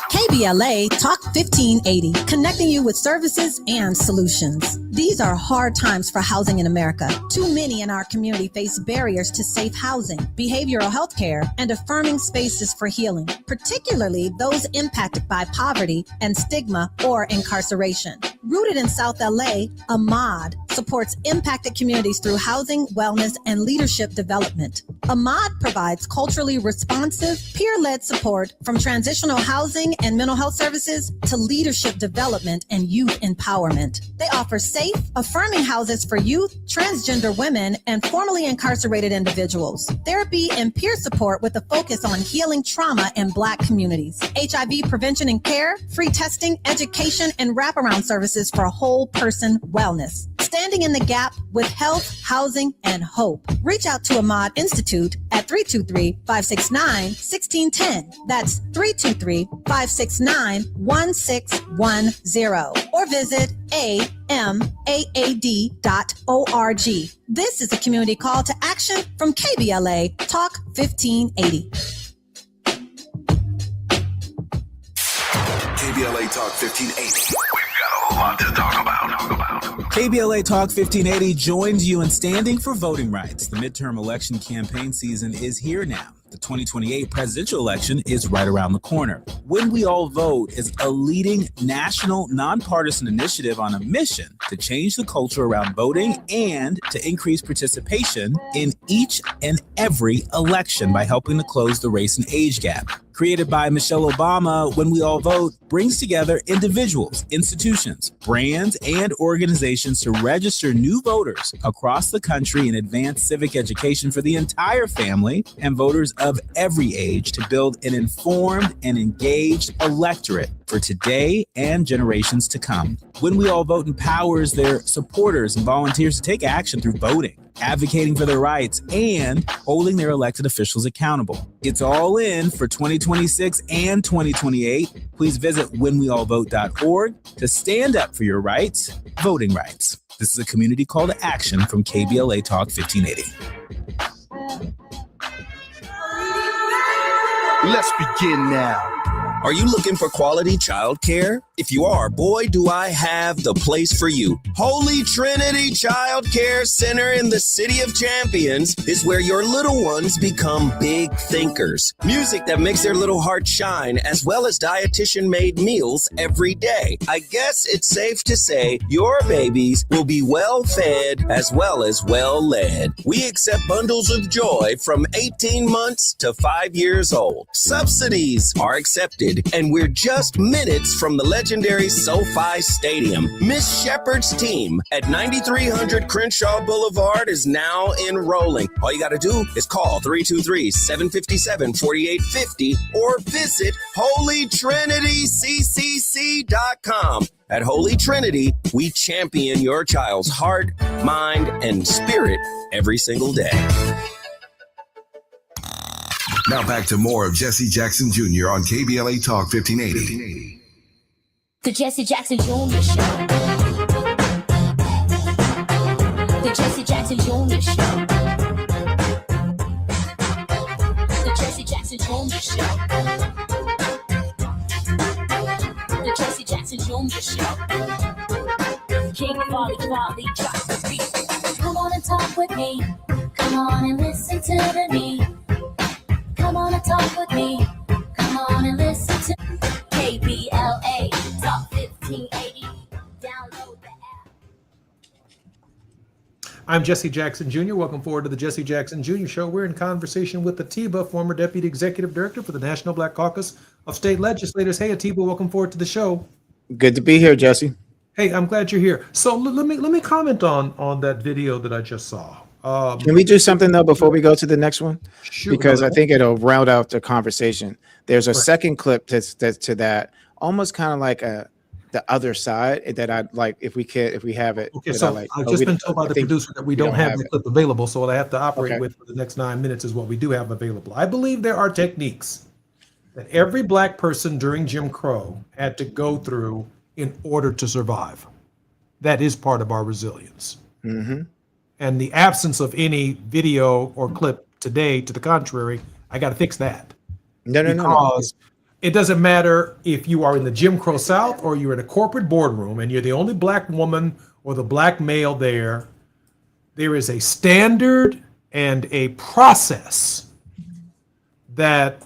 KBLA Talk 1580, connecting you with services and solutions. These are hard times for housing in America. Too many in our community face barriers to safe housing, behavioral health care, and affirming spaces for healing, particularly those impacted by poverty and stigma or incarceration. Rooted in South LA, Ahmad supports impacted communities through housing, wellness, and leadership development. Ahmad provides culturally responsive, peer-led support from transitional housing and mental health services to leadership development and youth empowerment. They offer safe, affirming houses for youth, transgender women, and formerly incarcerated individuals. Therapy and peer support with a focus on healing trauma in Black communities. HIV prevention and care, free testing, education, and wraparound services for whole person wellness. Standing in the gap with health, housing, and hope. Reach out to Ahmad Institute at 323-569-1610. That's 323-569-1610. Or visit amaad.org. This is a community call to action from KBLA Talk 1580. KBLA Talk 1580. We've got a lot to talk about. KBLA Talk 1580 joins you in standing for voting rights. The midterm election campaign season is here now. The 2028 presidential election is right around the corner. When We All Vote is a leading national nonpartisan initiative on a mission to change the culture around voting and to increase participation in each and every election by helping to close the race and age gap. Created by Michelle Obama, When We All Vote brings together individuals, institutions, brands, and organizations to register new voters across the country and advance civic education for the entire family and voters of every age to build an informed and engaged electorate for today and generations to come. When We All Vote empowers their supporters and volunteers to take action through voting, advocating for their rights, and holding their elected officials accountable. It's all in for 2026 and 2028. Please visit whenweallvote.org to stand up for your rights, voting rights. This is a community call to action from KBLA Talk 1580. Let's begin now. Are you looking for quality childcare? If you are, boy, do I have the place for you. Holy Trinity Child Care Center in the City of Champions is where your little ones become big thinkers. Music that makes their little heart shine, as well as dietitian-made meals every day. I guess it's safe to say your babies will be well-fed as well as well-led. We accept bundles of joy from 18 months to 5 years old. Subsidies are accepted, and we're just minutes from the legendary SoFi Stadium. Miss Shepard's team at 9300 Crenshaw Boulevard is now enrolling. All you got to do is call 323-757-4850 or visit HolyTrinityCCC.com. At Holy Trinity, we champion your child's heart, mind, and spirit every single day. Now back to more of Jesse Jackson Jr. on KBLA Talk 1580. The Jesse Jackson Jr. Show. The Jesse Jackson Jr. Show. The Jesse Jackson Jr. Show. The Jesse Jackson Jr. Show. King Folly drops the beat. Come on and talk with me. Come on and listen to me. Come on and talk with me. Come on and listen to KBLA Talk 1580. Download the app. I'm Jesse Jackson Jr. Welcome forward to the Jesse Jackson Jr. Show. We're in conversation with Atiba, former Deputy Executive Director for the National Black Caucus of State Legislators. Hey, Atiba, welcome forward to the show. Good to be here, Jesse. Hey, I'm glad you're here. So let me comment on that video that I just saw. Can we do something though before we go to the next one? Sure. Because I think it'll round out the conversation. There's a second clip to that, almost kind of like the other side that I'd like if we have it. Okay, so I've just been told by the producer that we don't have the clip available, so what I have to operate with for the next 9 minutes is what we do have available. I believe there are techniques that every black person during Jim Crow had to go through in order to survive. That is part of our resilience. Mm-hmm. And the absence of any video or clip today, to the contrary, I got to fix that. Because it doesn't matter if you are in the Jim Crow South or you're in a corporate boardroom and you're the only black woman or the black male there. There is a standard and a process that,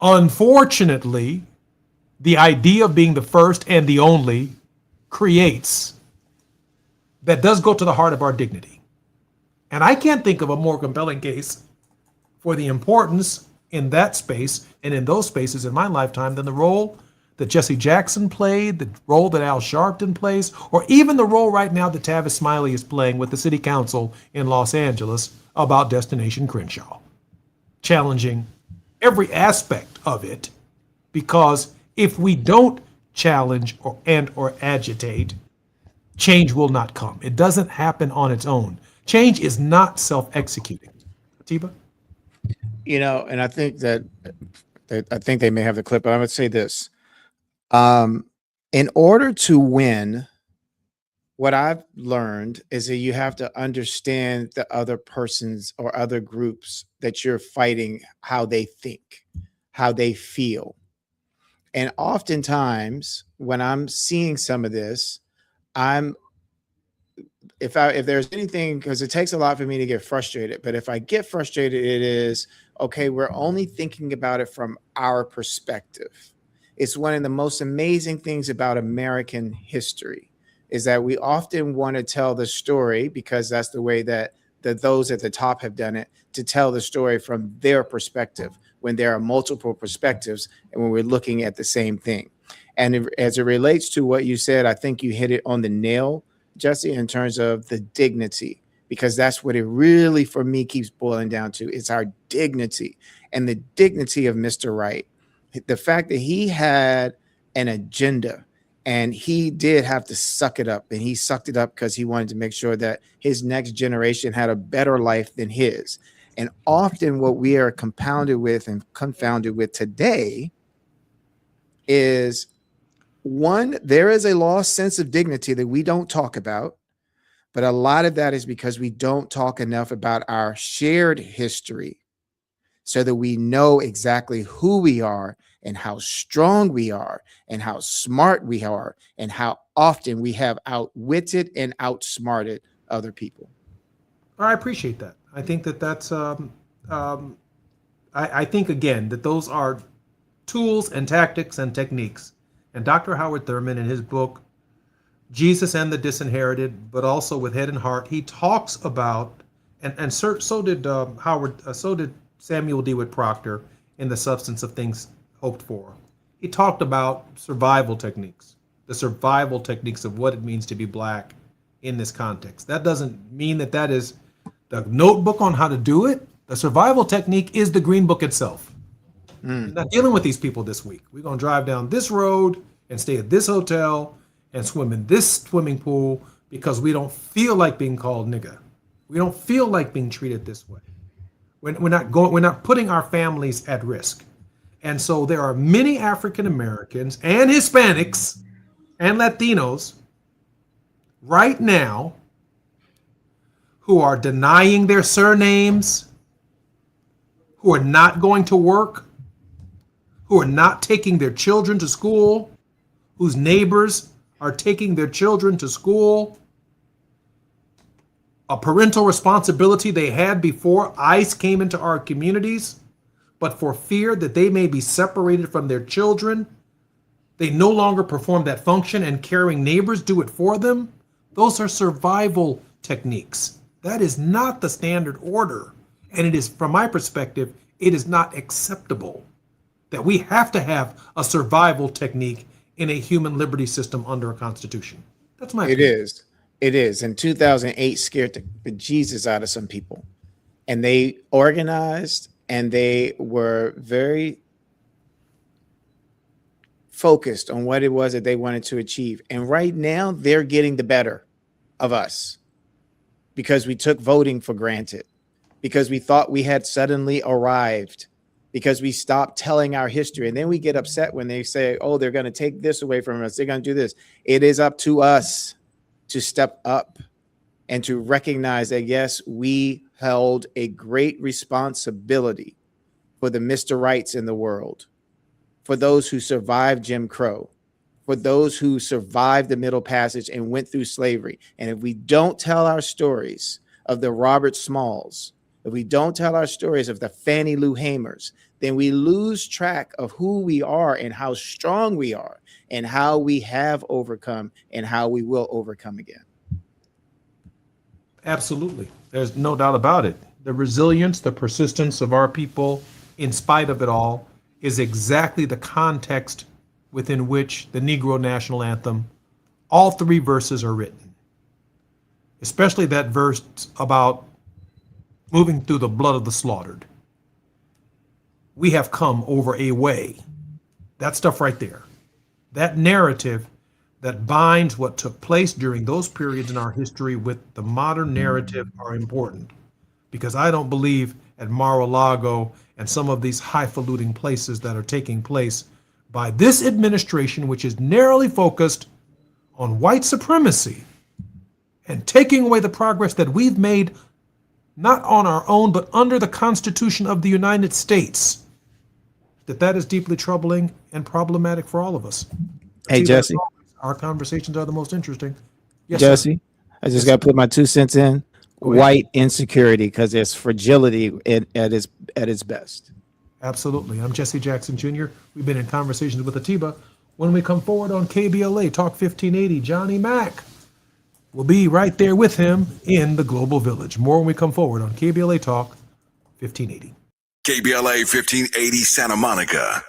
unfortunately, the idea of being the first and the only creates that does go to the heart of our dignity. And I can't think of a more compelling case for the importance in that space and in those spaces in my lifetime than the role that Jesse Jackson played, the role that Al Sharpton plays, or even the role right now that Tavis Smiley is playing with the city council in Los Angeles about Destination Crenshaw, challenging every aspect of it, because if we don't challenge or agitate, change will not come. It doesn't happen on its own. Change is not self-executing. Atiba? You know, and I think that I think they may have the clip, but I would say this. In order to win, what I've learned is that you have to understand the other persons or other groups that you're fighting, how they think, how they feel. And oftentimes when I'm seeing some of this, if there's anything, because it takes a lot for me to get frustrated, but if I get frustrated, it is, okay, we're only thinking about it from our perspective. It's one of the most amazing things about American history is that we often want to tell the story, because that's the way that those at the top have done it, to tell the story from their perspective when there are multiple perspectives and when we're looking at the same thing. And as it relates to what you said, I think you hit it on the nail, Jesse, in terms of the dignity, because that's what it really, for me, keeps boiling down to. It's our dignity and the dignity of Mr. Wright. The fact that he had an agenda and he did have to suck it up, and he sucked it up because he wanted to make sure that his next generation had a better life than his. And often what we are compounded with and confounded with today is, one, there is a lost sense of dignity that we don't talk about, but a lot of that is because we don't talk enough about our shared history so that we know exactly who we are and how strong we are and how smart we are and how often we have outwitted and outsmarted other people. I appreciate that. I think that's, I think, again, that those are tools and tactics and techniques. And Dr. Howard Thurman, in his book, Jesus and the Disinherited, but also with Head and Heart, he talks about, and so did so did Samuel DeWitt Proctor in The Substance of Things Hoped For. He talked about survival techniques, the survival techniques of what it means to be Black in this context. That doesn't mean that that is the notebook on how to do it. The survival technique is the Green Book itself. We're not dealing with these people this week. We're going to drive down this road and stay at this hotel and swim in this swimming pool because we don't feel like being called nigga. We don't feel like being treated this way. We're not putting our families at risk. And so there are many African Americans and Hispanics and Latinos right now who are denying their surnames, who are not going to work, who are not taking their children to school, whose neighbors are taking their children to school. A parental responsibility they had before ICE came into our communities, but for fear that they may be separated from their children, they no longer perform that function, and caring neighbors do it for them. Those are survival techniques. That is not the standard order. And it is, from my perspective, it is not acceptable that we have to have a survival technique in a human liberty system under a constitution. That's my opinion. It is. In 2008, scared the bejesus out of some people. And they organized and they were very focused on what it was that they wanted to achieve. And right now, they're getting the better of us because we took voting for granted, because we thought we had suddenly arrived, because we stopped telling our history. And then we get upset when they say, oh, they're going to take this away from us. They're going to do this. It is up to us to step up and to recognize that, yes, we held a great responsibility for the Mr. Rights in the world, for those who survived Jim Crow, for those who survived the Middle Passage and went through slavery. And if we don't tell our stories of the Robert Smalls, if we don't tell our stories of the Fannie Lou Hamers, then we lose track of who we are and how strong we are and how we have overcome and how we will overcome again. Absolutely. There's no doubt about it. The resilience, the persistence of our people, in spite of it all, is exactly the context within which the Negro National Anthem, all three verses are written. Especially that verse about moving through the blood of the slaughtered. We have come over a way. That stuff right there. That narrative that binds what took place during those periods in our history with the modern narrative are important. Because I don't believe at Mar-a-Lago and some of these highfalutin places that are taking place by this administration, which is narrowly focused on white supremacy and taking away the progress that we've made, not on our own, but under the Constitution of the United States, that is deeply troubling and problematic for all of us. Hey, Jesse. Our conversations are the most interesting. Yes, Jesse, sir. I just got to put my 2 cents in. White insecurity, because there's fragility at its best. Absolutely. I'm Jesse Jackson Jr. We've been in conversations with Atiba. When we come forward on KBLA Talk 1580, Johnny Mack will be right there with him in the Global Village. More when we come forward on KBLA Talk 1580. KBLA 1580 Santa Monica.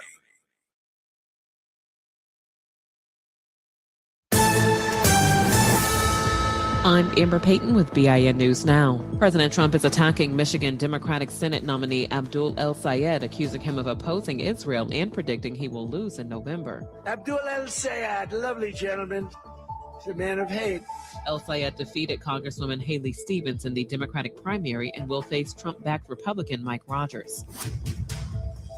I'm Amber Payton with BIN News Now. President Trump is attacking Michigan Democratic Senate nominee Abdul El Sayed, accusing him of opposing Israel and predicting he will lose in November. Abdul El Sayed, lovely gentleman. He's a man of hate. El Sayed defeated Congresswoman Haley Stevens in the Democratic primary and will face Trump-backed Republican Mike Rogers.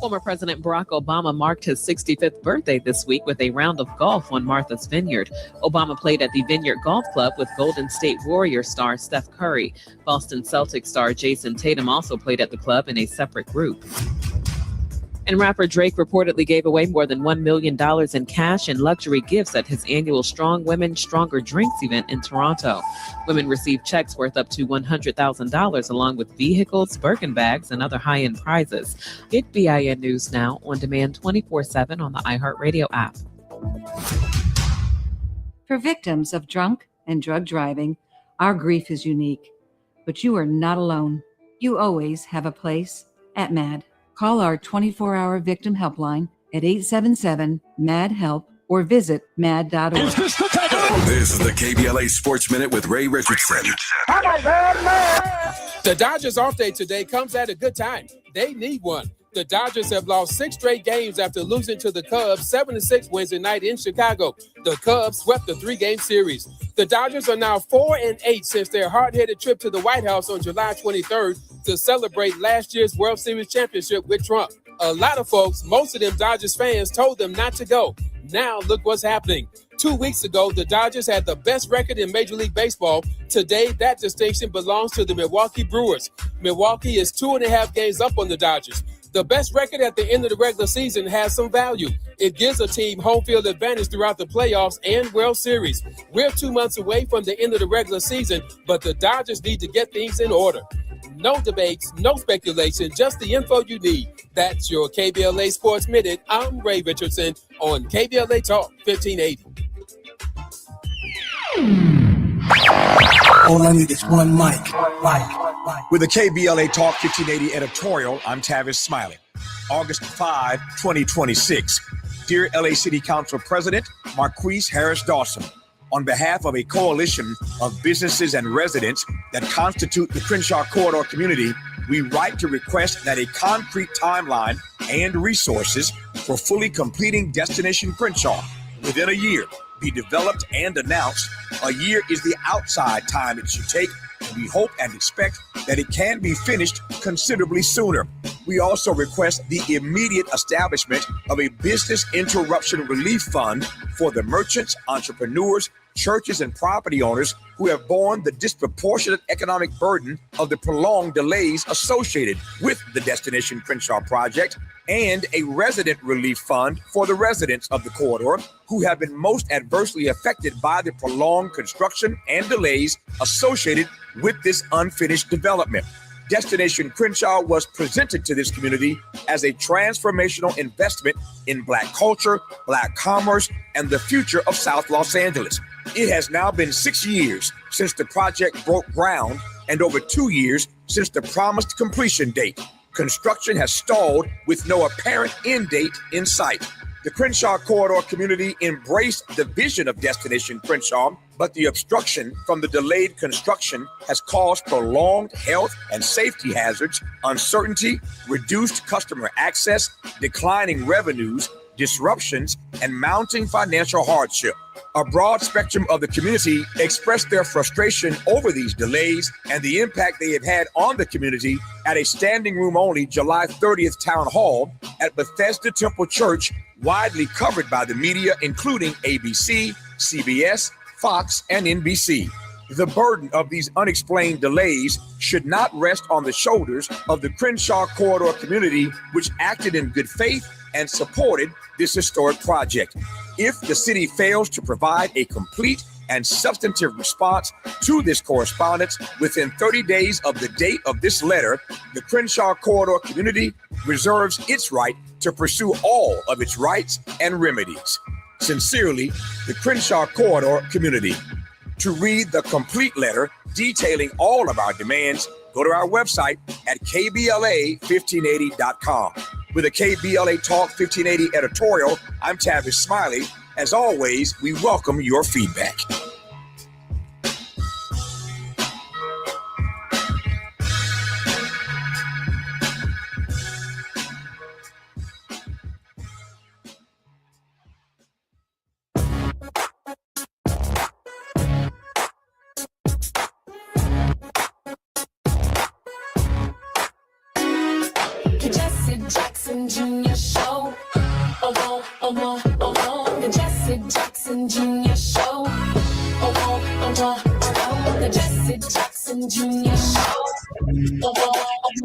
Former President Barack Obama marked his 65th birthday this week with a round of golf on Martha's Vineyard. Obama played at the Vineyard Golf Club with Golden State Warriors star Steph Curry. Boston Celtics star Jason Tatum also played at the club in a separate group. And rapper Drake reportedly gave away more than $1 million in cash and luxury gifts at his annual Strong Women, Stronger Drinks event in Toronto. Women received checks worth up to $100,000 along with vehicles, Birkin bags, and other high-end prizes. Get BIN News Now on demand 24/7 on the iHeartRadio app. For victims of drunk and drug driving, our grief is unique. But you are not alone. You always have a place at MAD. Call our 24-hour victim helpline at 877-MAD-HELP or visit mad.org. This is the KBLA Sports Minute with Ray Richardson. The Dodgers off day today comes at a good time. They need one. The Dodgers have lost 6 straight games after losing to the Cubs 7-6 Wednesday night in Chicago. The Cubs swept the 3-game series. The Dodgers are now 4-8 since their hard-headed trip to the White House on July 23rd to celebrate last year's World Series championship with Trump. A lot of folks, most of them Dodgers fans, told them not to go. Now look what's happening. 2 weeks ago, the Dodgers had the best record in Major League Baseball. Today, that distinction belongs to the Milwaukee Brewers. Milwaukee is 2.5 games up on the Dodgers. The best record at the end of the regular season has some value. It gives a team home field advantage throughout the playoffs and World Series. We're 2 months away from the end of the regular season, but the Dodgers need to get things in order. No debates, no speculation, just the info you need. That's your KBLA Sports Minute. I'm Ray Richardson on KBLA Talk 1580. All I need is one mic. With the KBLA Talk 1580 editorial, I'm Tavis Smiley. August 5, 2026. Dear LA City Council President Marquise Harris Dawson, on behalf of a coalition of businesses and residents that constitute the Crenshaw Corridor community, we write to request that a concrete timeline and resources for fully completing Destination Crenshaw within a year be developed and announced. A year is the outside time it should take, and we hope and expect that it can be finished considerably sooner. We also request the immediate establishment of a business interruption relief fund for the merchants, entrepreneurs, churches, and property owners who have borne the disproportionate economic burden of the prolonged delays associated with the Destination Crenshaw project, and a resident relief fund for the residents of the corridor who have been most adversely affected by the prolonged construction and delays associated with this unfinished development. Destination Crenshaw was presented to this community as a transformational investment in Black culture, Black commerce, and the future of South Los Angeles. It has now been 6 years since the project broke ground and over 2 years since the promised completion date. Construction has stalled with no apparent end date in sight. The Crenshaw Corridor community embraced the vision of Destination Crenshaw, but the obstruction from the delayed construction has caused prolonged health and safety hazards, uncertainty, reduced customer access, declining revenues, disruptions, and mounting financial hardship. A broad spectrum of the community expressed their frustration over these delays and the impact they have had on the community at a standing room only July 30th town hall at Bethesda Temple Church, widely covered by the media, including ABC, CBS, Fox, and NBC. The burden of these unexplained delays should not rest on the shoulders of the Crenshaw Corridor community, which acted in good faith and supported this historic project. If the city fails to provide a complete and substantive response to this correspondence within 30 days of the date of this letter, the Crenshaw Corridor community reserves its right to pursue all of its rights and remedies. Sincerely, the Crenshaw Corridor community. To read the complete letter detailing all of our demands, go to our website at kbla1580.com. With a KBLA Talk 1580 editorial, I'm Tavis Smiley. As always, we welcome your feedback. Jesse Jackson Jr. Show. Oh, oh, oh, oh, the Jesse Jackson Jr. Show. Oh, oh, oh, the Jesse Jackson Jr. Show. Oh, oh,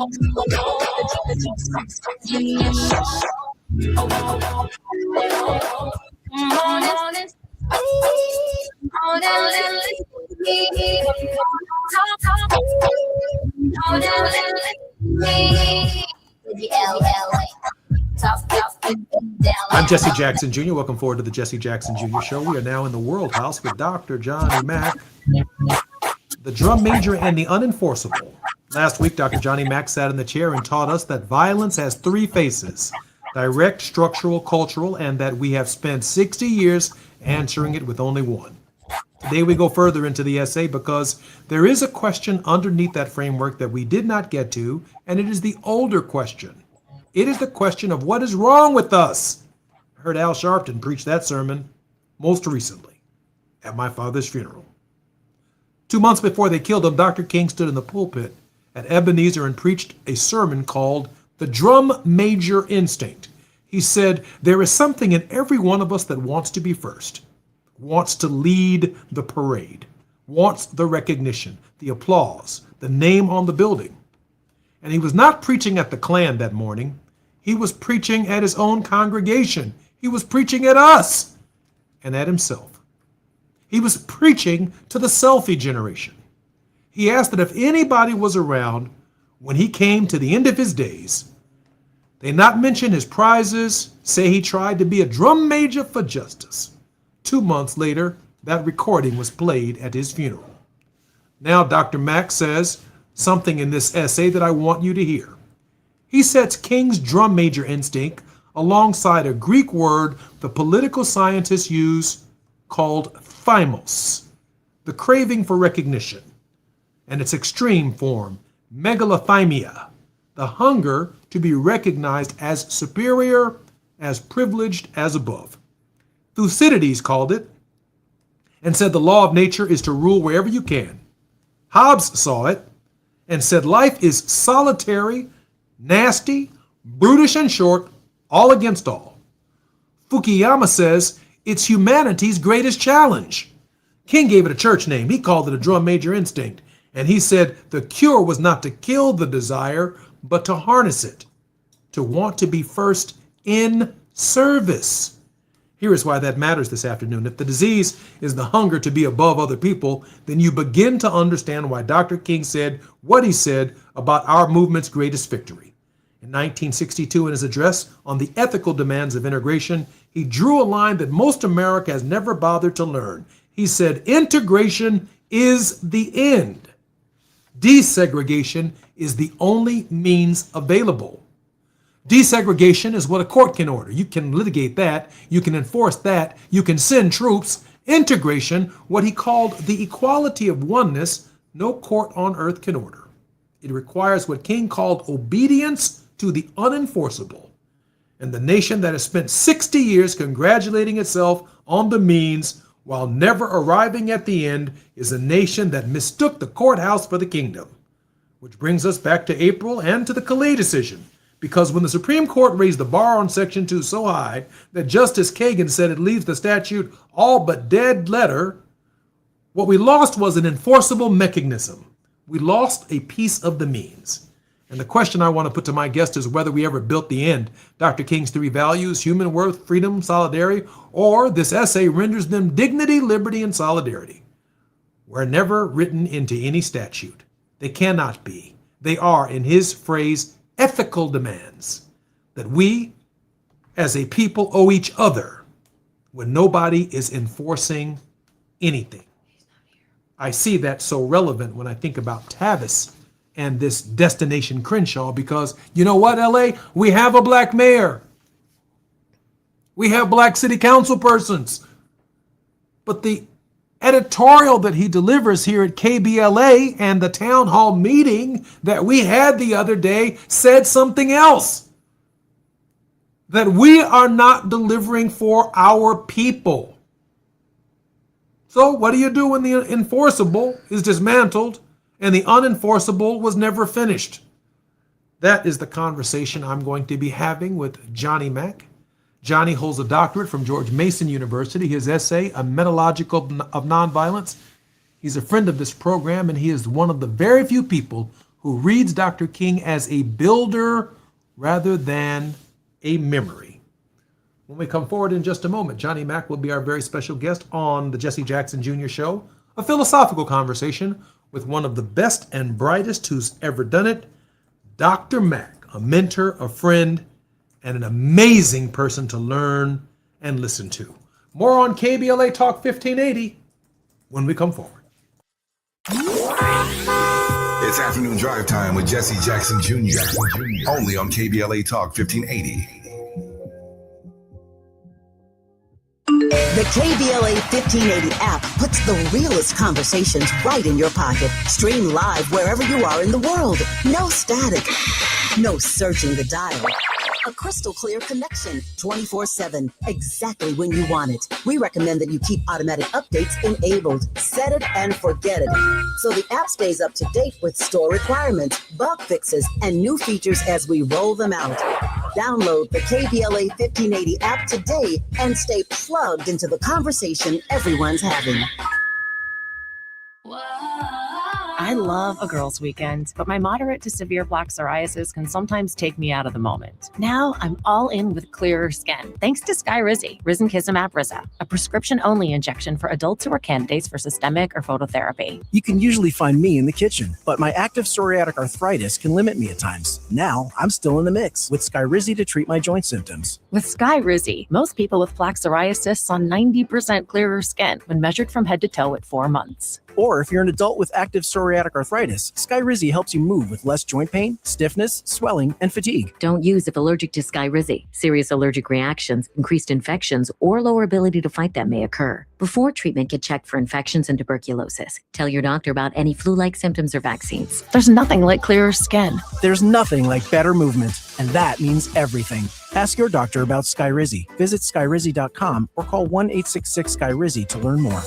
oh, the Jesse Jackson Jr. Show. Oh, oh, oh, morning. I'm Jesse Jackson Jr. Welcome forward to the Jesse Jackson Jr. Show. We are now in the World House with Dr. Johnny Mack, the drum major and the unenforceable. Last week, Dr. Johnny Mack sat in the chair and taught us that violence has three faces: direct, structural, cultural, and that we have spent 60 years answering it with only one. Today we go further into the essay because there is a question underneath that framework that we did not get to, and it is the older question. It is the question of what is wrong with us. I heard Al Sharpton preach that sermon most recently at my father's funeral. 2 months before they killed him, Dr. King stood in the pulpit at Ebenezer and preached a sermon called The Drum Major Instinct. He said, there is something in every one of us that wants to be first, wants to lead the parade, wants the recognition, the applause, the name on the building. And he was not preaching at the Klan that morning. He was preaching at his own congregation. He was preaching at us and at himself. He was preaching to the selfie generation. He asked that if anybody was around when he came to the end of his days, they not mention his prizes, say he tried to be a drum major for justice. 2 months later, that recording was played at his funeral. Now Dr. Mack says something in this essay that I want you to hear. He sets King's drum major instinct alongside a Greek word the political scientists use called thymos, the craving for recognition, and its extreme form, megalothymia, the hunger to be recognized as superior, as privileged, as above. Thucydides called it and said the law of nature is to rule wherever you can. Hobbes saw it and said life is solitary, nasty, brutish, and short, all against all. Fukuyama says it's humanity's greatest challenge. King gave it a church name. He called it a drum major instinct. And he said the cure was not to kill the desire, but to harness it, to want to be first in service. Here is why that matters this afternoon. If the disease is the hunger to be above other people, then you begin to understand why Dr. King said what he said about our movement's greatest victory. In 1962, in his address on the ethical demands of integration, he drew a line that most America has never bothered to learn. He said, integration is the end. Desegregation is the only means available. Desegregation is what a court can order. You can litigate that. You can enforce that. You can send troops. Integration, what he called the equality of oneness, no court on earth can order. It requires what King called obedience to the unenforceable. And the nation that has spent 60 years congratulating itself on the means while never arriving at the end is a nation that mistook the courthouse for the kingdom. Which brings us back to April and to the Calais decision. Because when the Supreme Court raised the bar on Section 2 so high that Justice Kagan said it leaves the statute all but dead letter, what we lost was an enforceable mechanism. We lost a piece of the means. And the question I want to put to my guest is whether we ever built the end. Dr. King's three values, human worth, freedom, solidarity, or this essay renders them dignity, liberty, and solidarity, were never written into any statute. They cannot be. They are, in his phrase, ethical demands that we as a people owe each other when nobody is enforcing anything. I see that so relevant when I think about Tavis and this Destination Crenshaw, because you know what, LA? We have a black mayor. We have black city council persons. But the editorial that he delivers here at KBLA and the town hall meeting that we had the other day said something else. That we are not delivering for our people. So what do you do when the enforceable is dismantled and the unenforceable was never finished? That is the conversation I'm going to be having with Johnny Mack. Johnny holds a doctorate from George Mason University. His essay, A Metalogical of Nonviolence. He's a friend of this program, and he is one of the very few people who reads Dr. King as a builder rather than a memory. When we come forward in just a moment, Johnny Mack will be our very special guest on the Jesse Jackson Jr. Show, a philosophical conversation with one of the best and brightest who's ever done it, Dr. Mack, a mentor, a friend, and an amazing person to learn and listen to. More on KBLA Talk 1580 when we come forward. It's afternoon drive time with Jesse Jackson Jr. Only on KBLA Talk 1580. The KBLA 1580 app puts the realest conversations right in your pocket. Stream live wherever you are in the world. No static. No searching the dial. A crystal clear connection 24/7, exactly when you want it. We recommend that you keep automatic updates enabled. Set it and forget it. So the app stays up to date with store requirements, bug fixes, and new features as we roll them out. Download the KBLA 1580 app today and stay plugged into the conversation everyone's having. I love a girls' weekend, but my moderate to severe plaque psoriasis can sometimes take me out of the moment. Now I'm all in with clearer skin, thanks to Skyrizi, Risankizumab Risa, a prescription-only injection for adults who are candidates for systemic or phototherapy. You can usually find me in the kitchen, but my active psoriatic arthritis can limit me at times. Now I'm still in the mix with Skyrizi to treat my joint symptoms. With Skyrizi, most people with plaque psoriasis saw 90% clearer skin when measured from head to toe at 4 months. Or if you're an adult with active psoriatic arthritis, Skyrizi helps you move with less joint pain, stiffness, swelling, and fatigue. Don't use if allergic to Skyrizi. Serious allergic reactions, increased infections, or lower ability to fight them may occur. Before treatment, get checked for infections and tuberculosis. Tell your doctor about any flu-like symptoms or vaccines. There's nothing like clearer skin. There's nothing like better movement, and that means everything. Ask your doctor about Skyrizi. Visit skyrizi.com or call 1-866-SKYRIZI to learn more.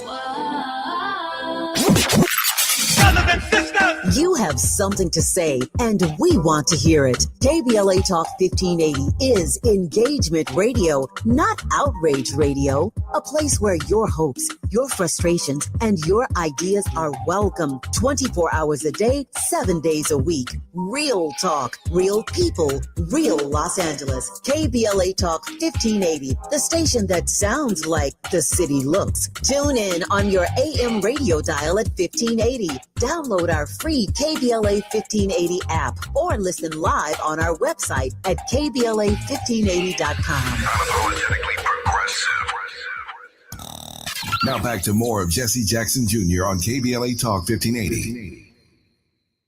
You have something to say, and we want to hear it. KBLA Talk 1580 is engagement radio, not outrage radio. A place where your hopes, your frustrations, and your ideas are welcome. 24 hours a day, 7 days a week. Real talk, real people, real Los Angeles. KBLA Talk 1580, the station that sounds like the city looks. Tune in on your AM radio dial at 1580. Download our free KBLA 1580 app or listen live on our website at kbla1580.com. Now back to more of Jesse Jackson Jr. on KBLA Talk 1580.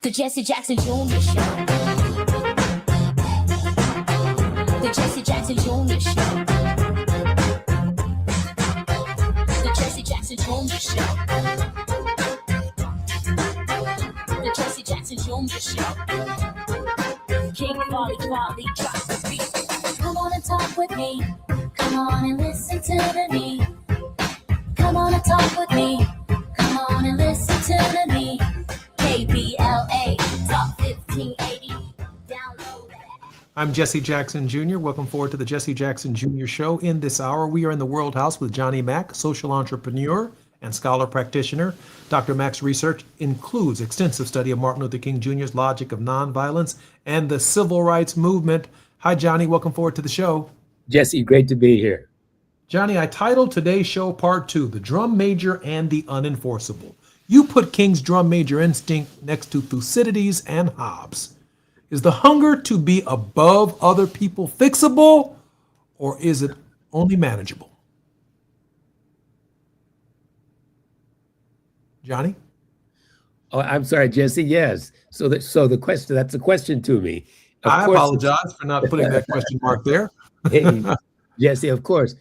The Jesse Jackson Jr. Show. The Jesse Jackson Jr. Show. The Jesse Jackson Jr. Show. The Jesse Jackson Jr. Show. King Volley, drop the beat. Come on and talk with me. Come on and listen to me. Come on and talk with me. Come on and listen to me. KBLA Talk 1580. Download that. I'm Jesse Jackson Jr. Welcome forward to the Jesse Jackson Jr. Show. In this hour, we are in the World House with Johnny Mack, social entrepreneur and scholar practitioner. Dr. Mack's research includes extensive study of Martin Luther King Jr.'s logic of nonviolence and the civil rights movement. Hi, Johnny. Welcome forward to the show. Jesse, great to be here. Johnny, I titled today's show Part 2, The Drum Major and the Unenforceable. You put King's drum major instinct next to Thucydides and Hobbes. Is the hunger to be above other people fixable, or is it only manageable? Johnny? Oh, I'm sorry, Jesse. Yes. So the question, that's a question to me. I apologize for not putting that question mark there. Hey, Jesse, of course.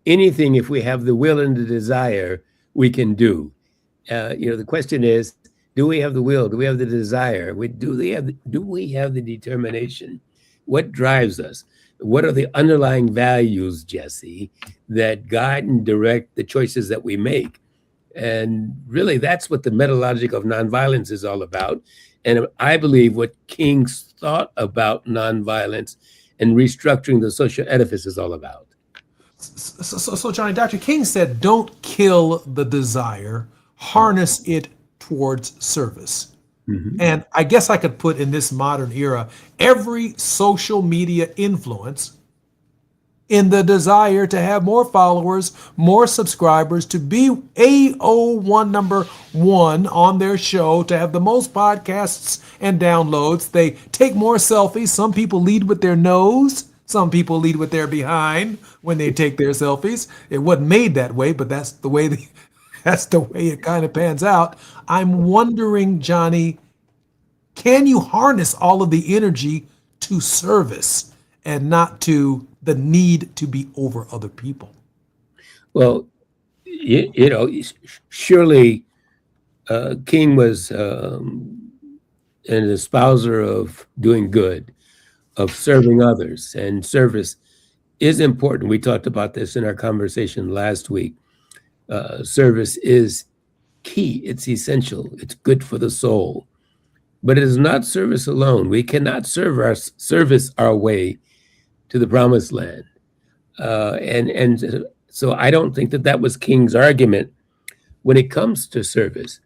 Anything, if we have the will and the desire, we can do. The question is, do we have the will? Do we have the desire? Do we have the determination? What drives us? What are the underlying values, Jesse, that guide and direct the choices that we make? And really, that's what the metalogic of nonviolence is all about. And I believe what King's thought about nonviolence and restructuring the social edifice is all about. So Johnny, Dr. King said, don't kill the desire, harness it towards service. Mm-hmm. And I guess I could put in this modern era, every social media influence in the desire to have more followers, more subscribers, to be AO1 number one on their show, to have the most podcasts and downloads. They take more selfies. Some people lead with their nose. Some people lead with their behind when they take their selfies. It wasn't made that way, but that's the way it kind of pans out. I'm wondering, Johnny, can you harness all of the energy to service and not to the need to be over other people? Well, surely King was an espouser of doing good, of serving others, and service is important. We talked about this in our conversation last week. Service is key. It's essential. It's good for the soul. But it is not service alone. We cannot service our way to the promised land. And so I don't think that was King's argument when it comes to service.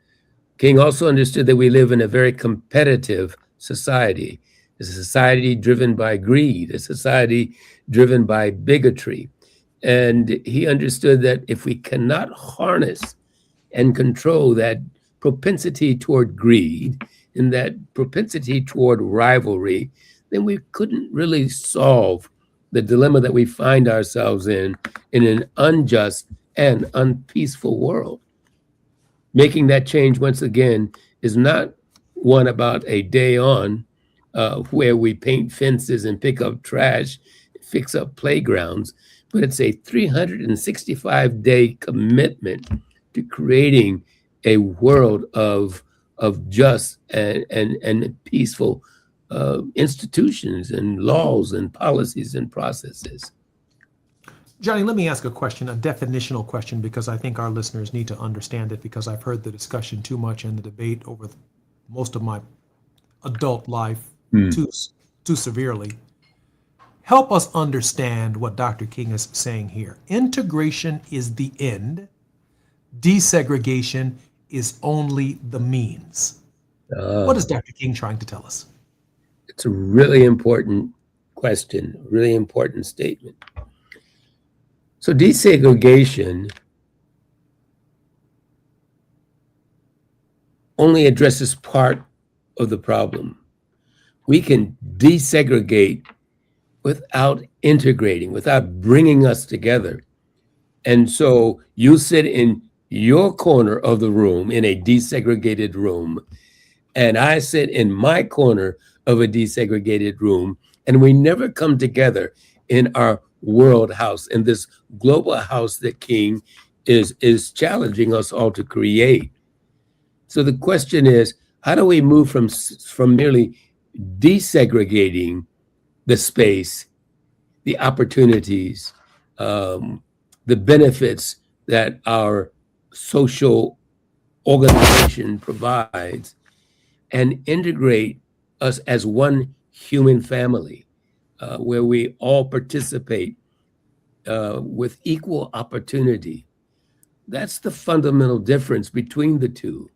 King also understood that we live in a very competitive society, a society driven by greed, a society driven by bigotry. And he understood that if we cannot harness and control that propensity toward greed and that propensity toward rivalry, then we couldn't really solve the dilemma that we find ourselves in an unjust and unpeaceful world. Making that change, once again, is not one about a day on where we paint fences and pick up trash, fix up playgrounds, but it's a 365-day commitment to creating a world of just and peaceful institutions and laws and policies and processes. Johnny, let me ask a question, a definitional question, because I think our listeners need to understand it, because I've heard the discussion too much and the debate over most of my adult life too severely. Help us understand what Dr. King is saying here. Integration is the end. Desegregation is only the means. What is Dr. King trying to tell us? It's a really important question, really important statement. So desegregation only addresses part of the problem. We can desegregate without integrating, without bringing us together. And so you sit in your corner of the room in a desegregated room, and I sit in my corner of a desegregated room, and we never come together in our world house, in this global house that King is challenging us all to create. So the question is, how do we move from merely desegregating the space, the opportunities, the benefits that our social organization provides, and integrate us as one human family, where we all participate with equal opportunity? That's the fundamental difference between the two.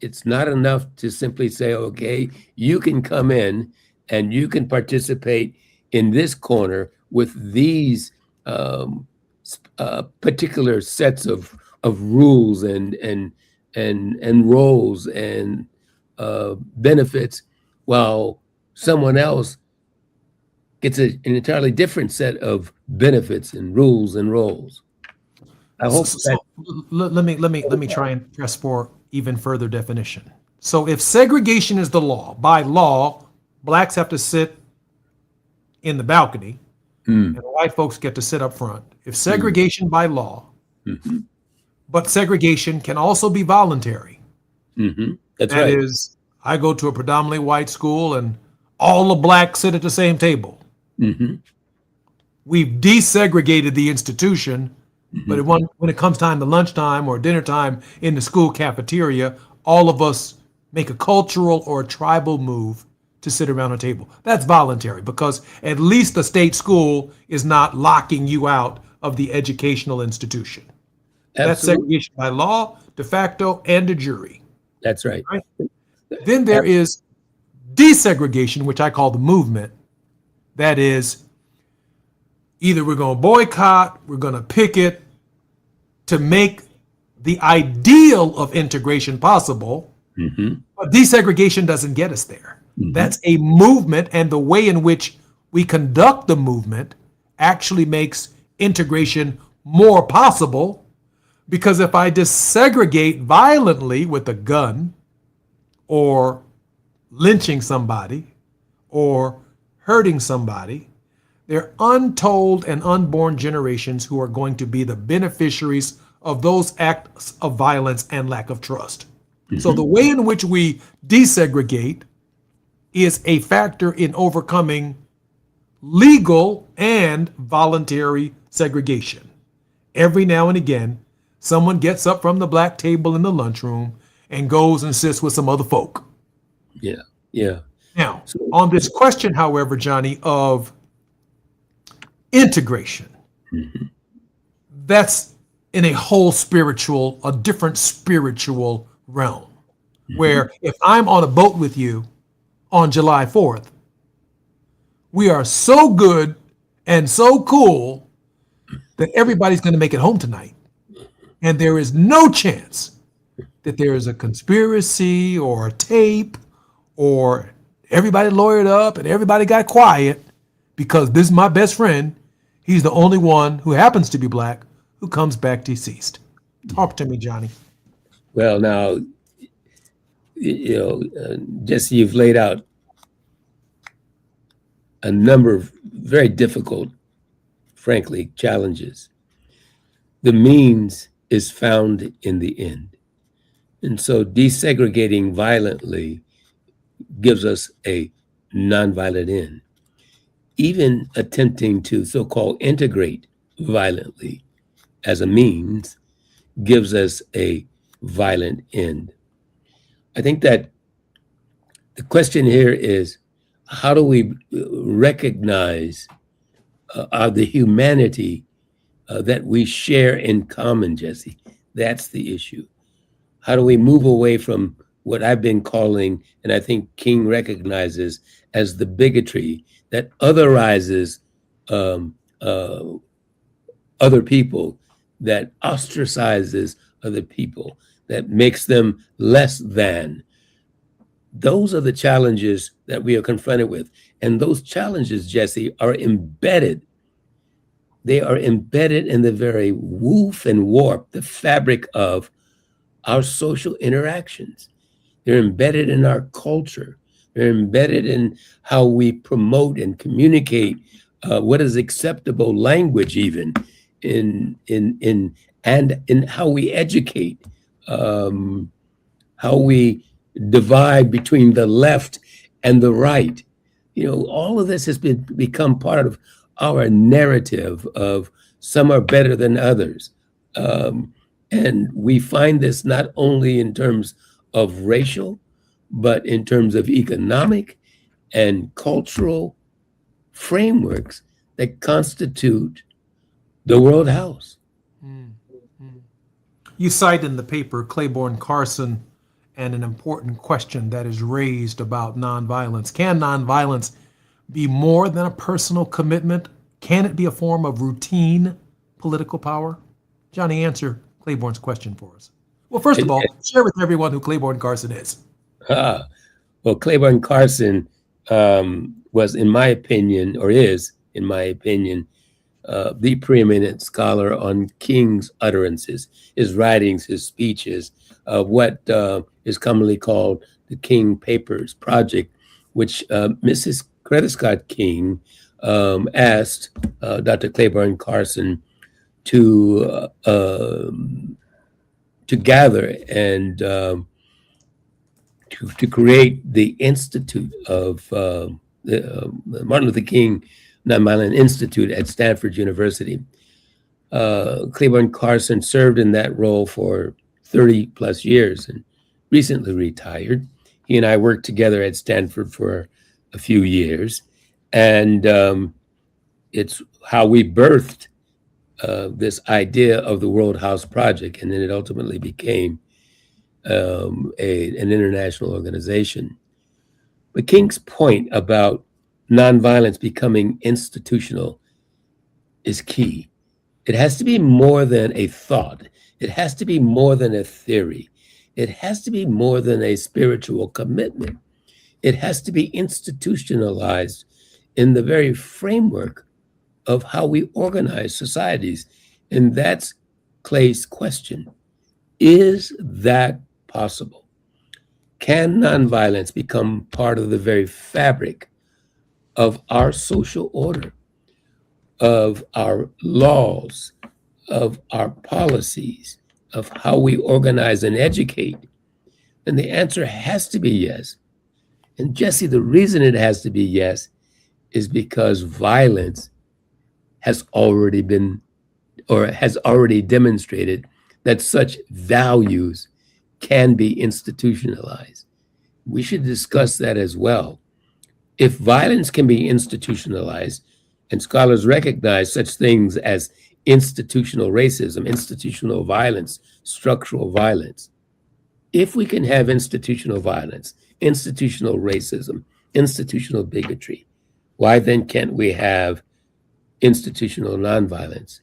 It's not enough to simply say, okay, you can come in and you can participate in this corner with these particular sets of rules and roles and benefits, while someone else gets an entirely different set of benefits and rules and roles. I hope that. Let me try and press for even further definition. So if segregation is the law, by law, blacks have to sit in the balcony and white folks get to sit up front. If segregation by law, but segregation can also be voluntary. That's That right. is, I go to a predominantly white school and all the blacks sit at the same table. We've desegregated the institution, but when it comes time to lunchtime or dinner time in the school cafeteria, all of us make a cultural or a tribal move to sit around a table. That's voluntary because at least the state school is not locking you out of the educational institution. That's Absolutely. segregation by law, de facto, and de jure. That's right. Then there is desegregation, which I call the movement. That is, either we're going to boycott, we're going to picket to make the ideal of integration possible, but desegregation doesn't get us there. That's a movement, and the way in which we conduct the movement actually makes integration more possible, because if I desegregate violently with a gun or lynching somebody or hurting somebody, there are untold and unborn generations who are going to be the beneficiaries of those acts of violence and lack of trust. So the way in which we desegregate is a factor in overcoming legal and voluntary segregation. Every now and again, someone gets up from the black table in the lunchroom and goes and sits with some other folk. Yeah. Now, on this question, however, Johnny, of integration, that's in a different spiritual realm, where if I'm on a boat with you on July 4th, we are so good and so cool that everybody's going to make it home tonight. And there is no chance that there is a conspiracy or a tape or everybody lawyered up and everybody got quiet because this is my best friend. He's the only one who happens to be black who comes back deceased. Talk to me, Johnny. Well, now, Jesse, you've laid out a number of very difficult, frankly, challenges. The means is found in the end. And so desegregating violently gives us a nonviolent end. Even attempting to so-called integrate violently as a means gives us a violent end. I think that the question here is, how do we recognize the humanity that we share in common, Jesse? That's the issue. How do we move away from what I've been calling, and I think King recognizes, as the bigotry that otherizes other people, that ostracizes other people, that makes them less than? Those are the challenges that we are confronted with. And those challenges, Jesse, are embedded they are embedded in the very woof and warp, the fabric of our social interactions. They're embedded in our culture. They're embedded in how we promote and communicate what is acceptable language, even in how we educate, how we divide between the left and the right. All of this has become part of our narrative of some are better than others. And we find this not only in terms of racial, but in terms of economic and cultural frameworks that constitute the world house. You cite in the paper Claiborne Carson and an important question that is raised about nonviolence. Can nonviolence be more than a personal commitment? Can it be a form of routine political power? Johnny, answer Claiborne's question for us. Well, first of all, share with everyone who Claiborne Carson is. Well, Claiborne Carson was, in my opinion, or is, in my opinion, the preeminent scholar on King's utterances, his writings, his speeches, what is commonly called the King Papers Project, which Mrs. Coretta Scott King asked Dr. Claiborne Carson to gather and to create the Institute of the Martin Luther King Nonviolent Institute at Stanford University. Claiborne Carson served in that role for 30 plus years and recently retired. He and I worked together at Stanford for a few years, and it's how we birthed this idea of the World House Project, and then it ultimately became an international organization. But King's point about nonviolence becoming institutional is key. It has to be more than a thought. It has to be more than a theory. It has to be more than a spiritual commitment. It has to be institutionalized in the very framework of how we organize societies. And that's Clay's question. Is that possible? Can nonviolence become part of the very fabric of our social order, of our laws, of our policies, of how we organize and educate? And the answer has to be yes. And Jesse, the reason it has to be yes is because violence has already been, or has already demonstrated that such values can be institutionalized. We should discuss that as well. If violence can be institutionalized, and scholars recognize such things as institutional racism, institutional violence, structural violence, if we can have institutional violence, institutional racism, institutional bigotry, why then can't we have institutional nonviolence?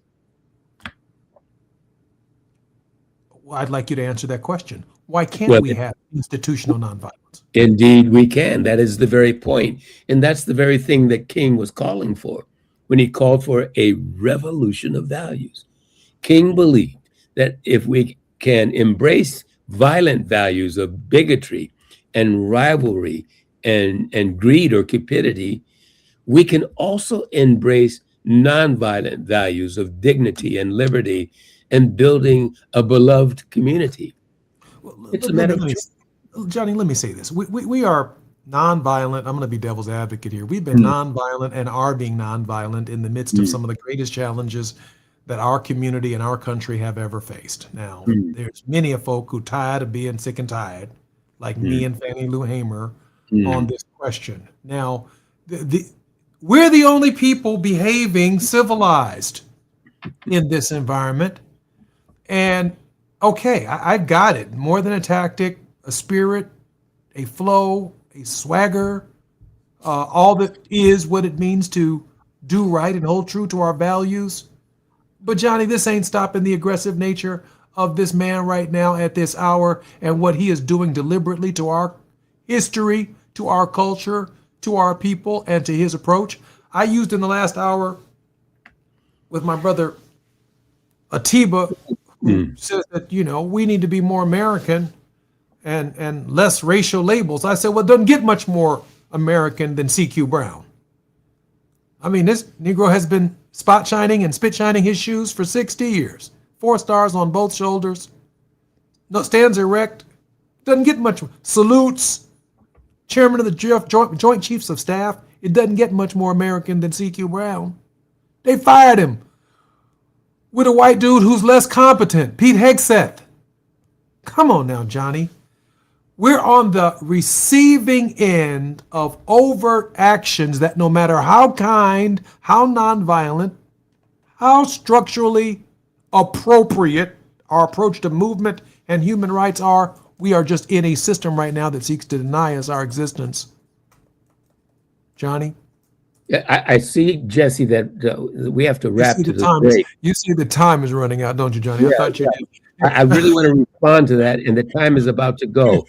Well, I'd like you to answer that question. Why can't we have institutional nonviolence? Indeed, we can. That is the very point. And that's the very thing that King was calling for when he called for a revolution of values. King believed that if we can embrace violent values of bigotry and rivalry and greed or cupidity, we can also embrace nonviolent values of dignity and liberty and building a beloved community. It's a matter of Johnny, let me say this. We are nonviolent. I'm going to be devil's advocate here. We've been nonviolent and are being nonviolent in the midst of some of the greatest challenges that our community and our country have ever faced. Now, there's many a folk who tired of being sick and tired, like me and Fannie Lou Hamer, on this question. Now, we're the only people behaving civilized in this environment. And okay, I got it. More than a tactic, a spirit, a flow, a swagger, all that is what it means to do right and hold true to our values. But Johnny, this ain't stopping the aggressive nature of this man right now at this hour and what he is doing deliberately to our history, to our culture, to our people, and to his approach. I used in the last hour with my brother Atiba, who says that, we need to be more American and less racial labels. I said, well, it doesn't get much more American than CQ Brown. I mean, this Negro has been spot shining and spit shining his shoes for 60 years. 4 stars on both shoulders. No, stands erect. Doesn't get much. Salutes. Chairman of the Joint Chiefs of Staff. It doesn't get much more American than CQ Brown. They fired him with a white dude who's less competent, Pete Hegseth. Come on now, Johnny. We're on the receiving end of overt actions that no matter how kind, how nonviolent, how structurally appropriate our approach to movement and human rights are, we are just in a system right now that seeks to deny us our existence. Johnny? I see, Jesse, that we have to wrap to the break. You see the time is running out, don't you, Johnny? Yeah, I really want to respond to that, and the time is about to go.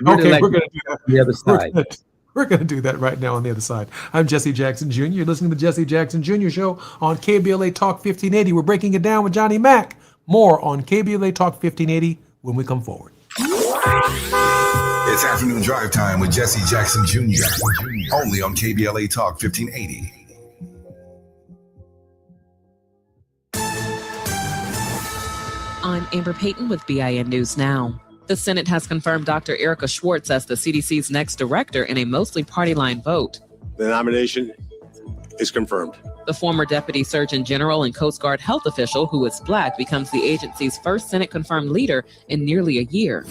Okay, we're going to do that. On the other side. We're going to do that right now on the other side. I'm Jesse Jackson Jr. You're listening to the Jesse Jackson Jr. Show on KBLA Talk 1580. We're breaking it down with Johnny Mack. More on KBLA Talk 1580 when we come forward. It's afternoon drive time with Jesse Jackson Jr. Only on KBLA Talk 1580. I'm Amber Payton with BIN News Now. The Senate has confirmed Dr. Erica Schwartz as the CDC's next director in a mostly party-line vote. The nomination is confirmed. The former Deputy Surgeon General and Coast Guard health official, who is Black, becomes the agency's first Senate-confirmed leader in nearly a year.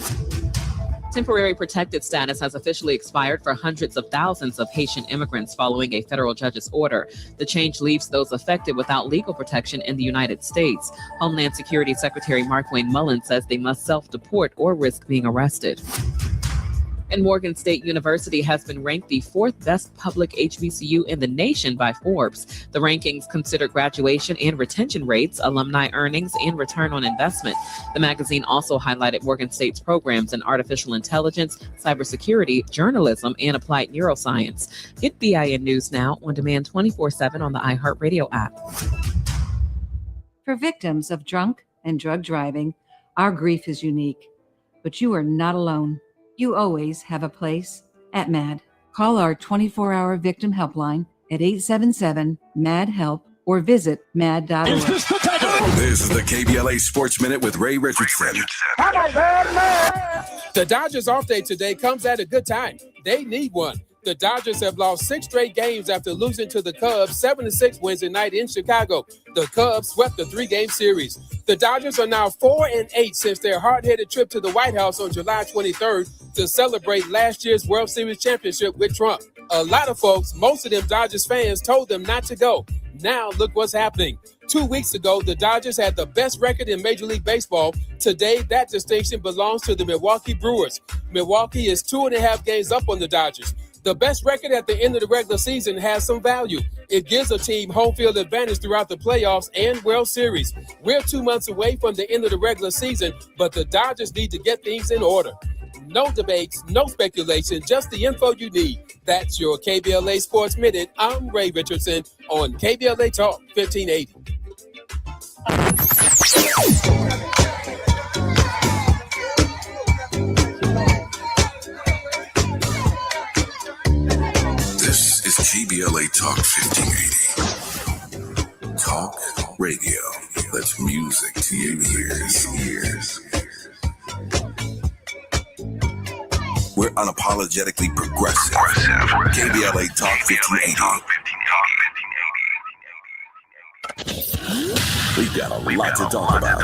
Temporary protected status has officially expired for hundreds of thousands of Haitian immigrants following a federal judge's order. The change leaves those affected without legal protection in the United States. Homeland Security Secretary Markwayne Mullin says they must self-deport or risk being arrested. And Morgan State University has been ranked the 4th best public HBCU in the nation by Forbes. The rankings consider graduation and retention rates, alumni earnings, and return on investment. The magazine also highlighted Morgan State's programs in artificial intelligence, cybersecurity, journalism, and applied neuroscience. Get BIN News Now on demand 24/7 on the iHeartRadio app. For victims of drunk and drug driving, our grief is unique, but you are not alone. You always have a place at MAD. Call our 24-hour victim helpline at 877-MAD-HELP or visit mad.org. This is the KBLA Sports Minute with Ray Richardson. The Dodgers off day today comes at a good time. They need one. The Dodgers have lost 6 straight games after losing to the Cubs 7-6 Wednesday night in Chicago. The Cubs swept the 3-game series. The Dodgers are now 4-8 since their hard-headed trip to the White House on July 23rd to celebrate last year's World Series championship with Trump. A lot of folks, most of them Dodgers fans, told them not to go. Now look what's happening. 2 weeks ago, the Dodgers had the best record in Major League Baseball. Today, that distinction belongs to the Milwaukee Brewers. Milwaukee is 2.5 games up on the Dodgers. The best record at the end of the regular season has some value. It gives a team home field advantage throughout the playoffs and World Series. We're 2 months away from the end of the regular season, but the Dodgers need to get things in order. No debates, no speculation, just the info you need. That's your KBLA Sports Minute. I'm Ray Richardson on KBLA Talk 1580. This is KBLA Talk 1580. Talk radio. That's music to your ears. We're unapologetically progressive. KBLA Talk 1580. We've got a lot to talk about.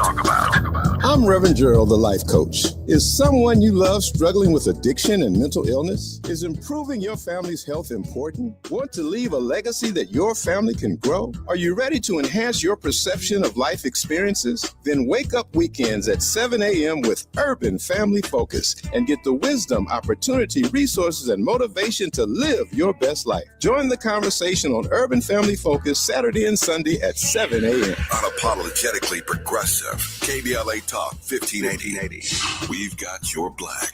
I'm Reverend Gerald, the life coach. Is someone you love struggling with addiction and mental illness? Is improving your family's health important? Want to leave a legacy that your family can grow? Are you ready to enhance your perception of life experiences? Then wake up weekends at 7 a.m. with Urban Family Focus and get the wisdom, opportunity, resources, and motivation to live your best life. Join the conversation on Urban Family Focus Saturday and Sunday at 7 a.m. Unapologetically progressive. KBLA Talk 1580. We've got your black.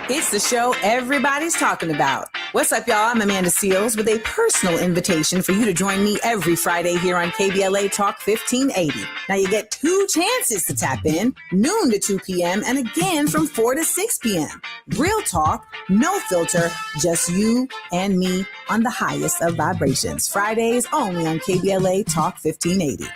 It's the show everybody's talking about. What's up, y'all? I'm Amanda Seals with a personal invitation for you to join me every Friday here on KBLA Talk 1580. Now, you get 2 chances to tap in, noon to 2 p.m., and again from 4 to 6 p.m. Real talk, no filter, just you and me on the highest of vibrations. Fridays only on KBLA Talk 1580.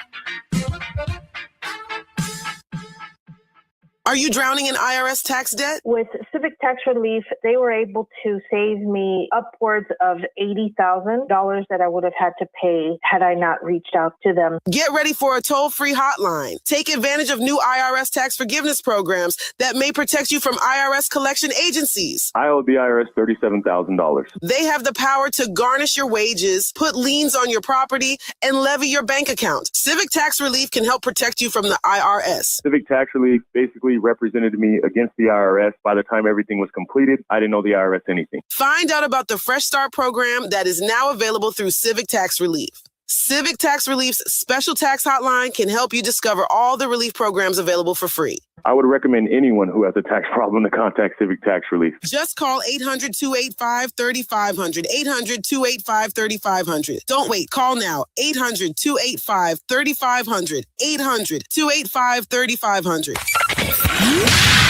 Are you drowning in IRS tax debt? With Civic Tax Relief, they were able to save me upwards of $80,000 that I would have had to pay had I not reached out to them. Get ready for a toll-free hotline. Take advantage of new IRS tax forgiveness programs that may protect you from IRS collection agencies. I owe the IRS $37,000. They have the power to garnish your wages, put liens on your property, and levy your bank account. Civic Tax Relief can help protect you from the IRS. Civic Tax Relief basically represented me against the IRS. By the time everything was completed, I didn't owe the IRS anything. Find out about the Fresh Start program that is now available through Civic Tax Relief. Civic Tax Relief's special tax hotline can help you discover all the relief programs available for free. I would recommend anyone who has a tax problem to contact Civic Tax Relief. Just call 800-285-3500, 800-285-3500. Don't wait. Call now. 800-285-3500, 800-285-3500.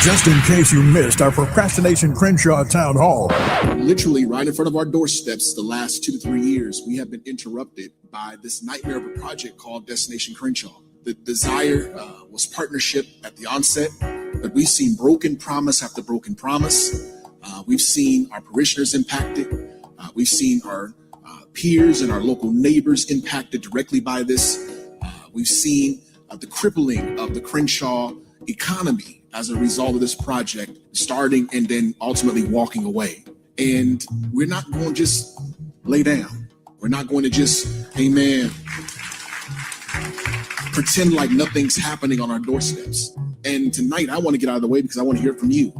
Just in case you missed our Procrastination Crenshaw Town Hall. Literally right in front of our doorsteps the last 2 to 3 years, we have been interrupted by this nightmare of a project called Destination Crenshaw. The desire was partnership at the onset, but we've seen broken promise after broken promise. We've seen our parishioners impacted. We've seen our peers and our local neighbors impacted directly by this. We've seen the crippling of the Crenshaw economy as a result of this project starting and then ultimately walking away. And we're not going to just lay down. We're not going to just, amen, pretend like nothing's happening on our doorsteps. And tonight I want to get out of the way because I want to hear from you.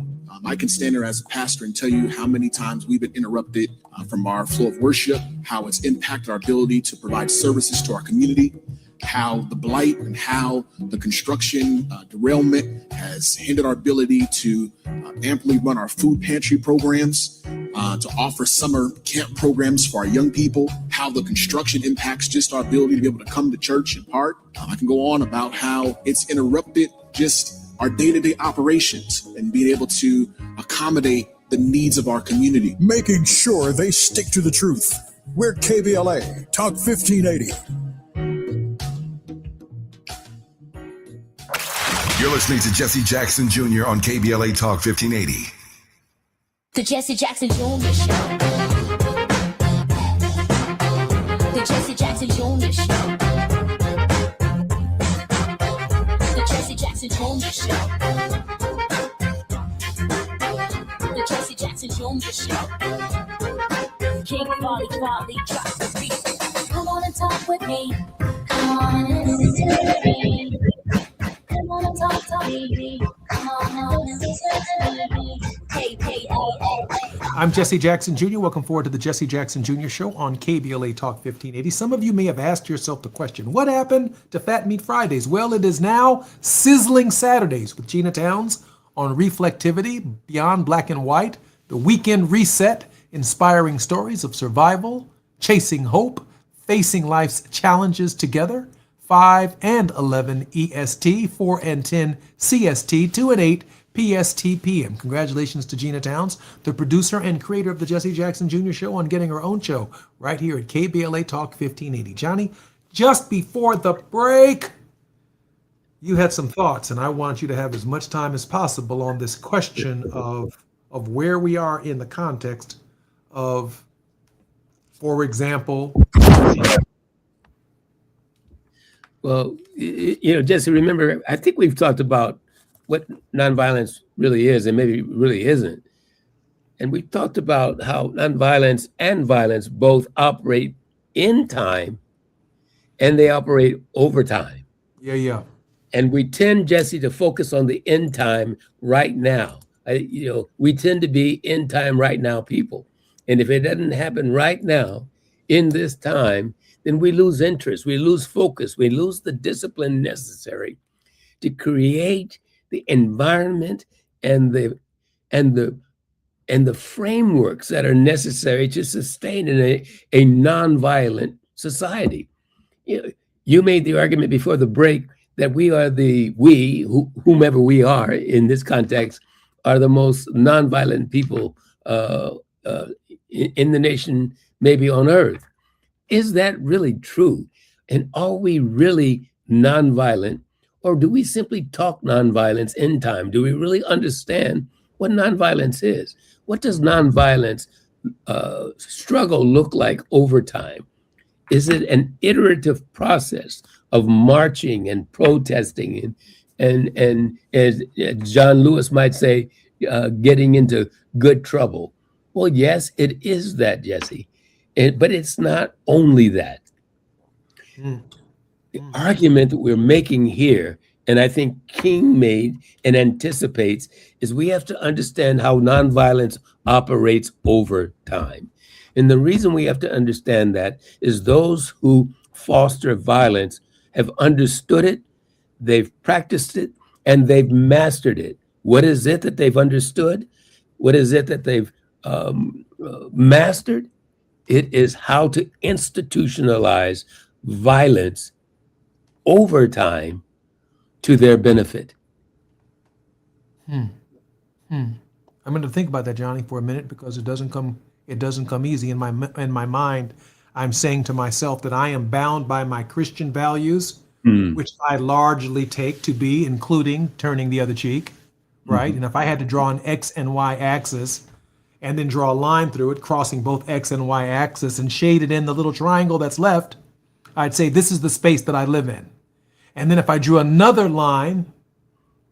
I can stand there as a pastor and tell you how many times we've been interrupted from our flow of worship, how it's impacted our ability to provide services to our community, how the blight and how the construction derailment has hindered our ability to amply run our food pantry programs, to offer summer camp programs for our young people, how the construction impacts just our ability to be able to come to church in part. I can go on about how it's interrupted just our day-to-day operations and being able to accommodate the needs of our community. Making sure they stick to the truth. We're KBLA Talk 1580. You're listening to Jesse Jackson Jr. on KBLA Talk 1580. The Jesse Jackson Jr. Show. The Jesse Jackson Jr. Show. The Jesse Jackson Jr. Show. The Jesse Jackson Jr. Show. King Volley, drop the beat. Come on and talk with me. Come on and listen to me. Come on and talk to me. Come on and listen to me. I'm Jesse Jackson Jr. Welcome forward to the Jesse Jackson Jr. Show on KBLA Talk 1580. Some of you may have asked yourself the question, what happened to Fat Meat Fridays? Well, it is now Sizzling Saturdays with Gina Towns on Reflectivity, Beyond Black and White, The Weekend Reset, inspiring stories of survival, chasing hope, facing life's challenges together, 5 and 11 EST, 4 and 10 CST, 2 and 8 PST PM. Congratulations to Gina Towns, the producer and creator of the Jesse Jackson Jr. Show, on getting her own show right here at KBLA Talk 1580. Johnny, just before the break, you had some thoughts, and I want you to have as much time as possible on this question of where we are in the context of, for example. Well, Jesse, remember, I think we've talked about what nonviolence really is and maybe really isn't. And we talked about how nonviolence and violence both operate in time and they operate over time. Yeah. And we tend, Jesse, to focus on the end time right now. We tend to be in time right now people. And if it doesn't happen right now in this time, then we lose interest, we lose focus, we lose the discipline necessary to create the environment and the and the frameworks that are necessary to sustain a nonviolent society. You made the argument before the break that whomever we are in this context, are the most nonviolent people in the nation, maybe on earth. Is that really true? And are we really nonviolent, or do we simply talk nonviolence in time? Do we really understand what nonviolence is? What does nonviolence struggle look like over time? Is it an iterative process of marching and protesting and as John Lewis might say, getting into good trouble? Well, yes, it is that, Jesse, but it's not only that. The argument that we're making here, and I think King made and anticipates, is we have to understand how nonviolence operates over time. And the reason we have to understand that is those who foster violence have understood it, they've practiced it, and they've mastered it. What is it that they've understood? What is it that they've mastered? It is how to institutionalize violence over time to their benefit. I'm going to think about that, Johnny, for a minute, because it doesn't come easy. In my mind, I'm saying to myself that I am bound by my Christian values, which I largely take to be, including turning the other cheek, right? And if I had to draw an X and Y axis and then draw a line through it, crossing both X and Y axis and shade it in the little triangle that's left, I'd say this is the space that I live in. And then if I drew another line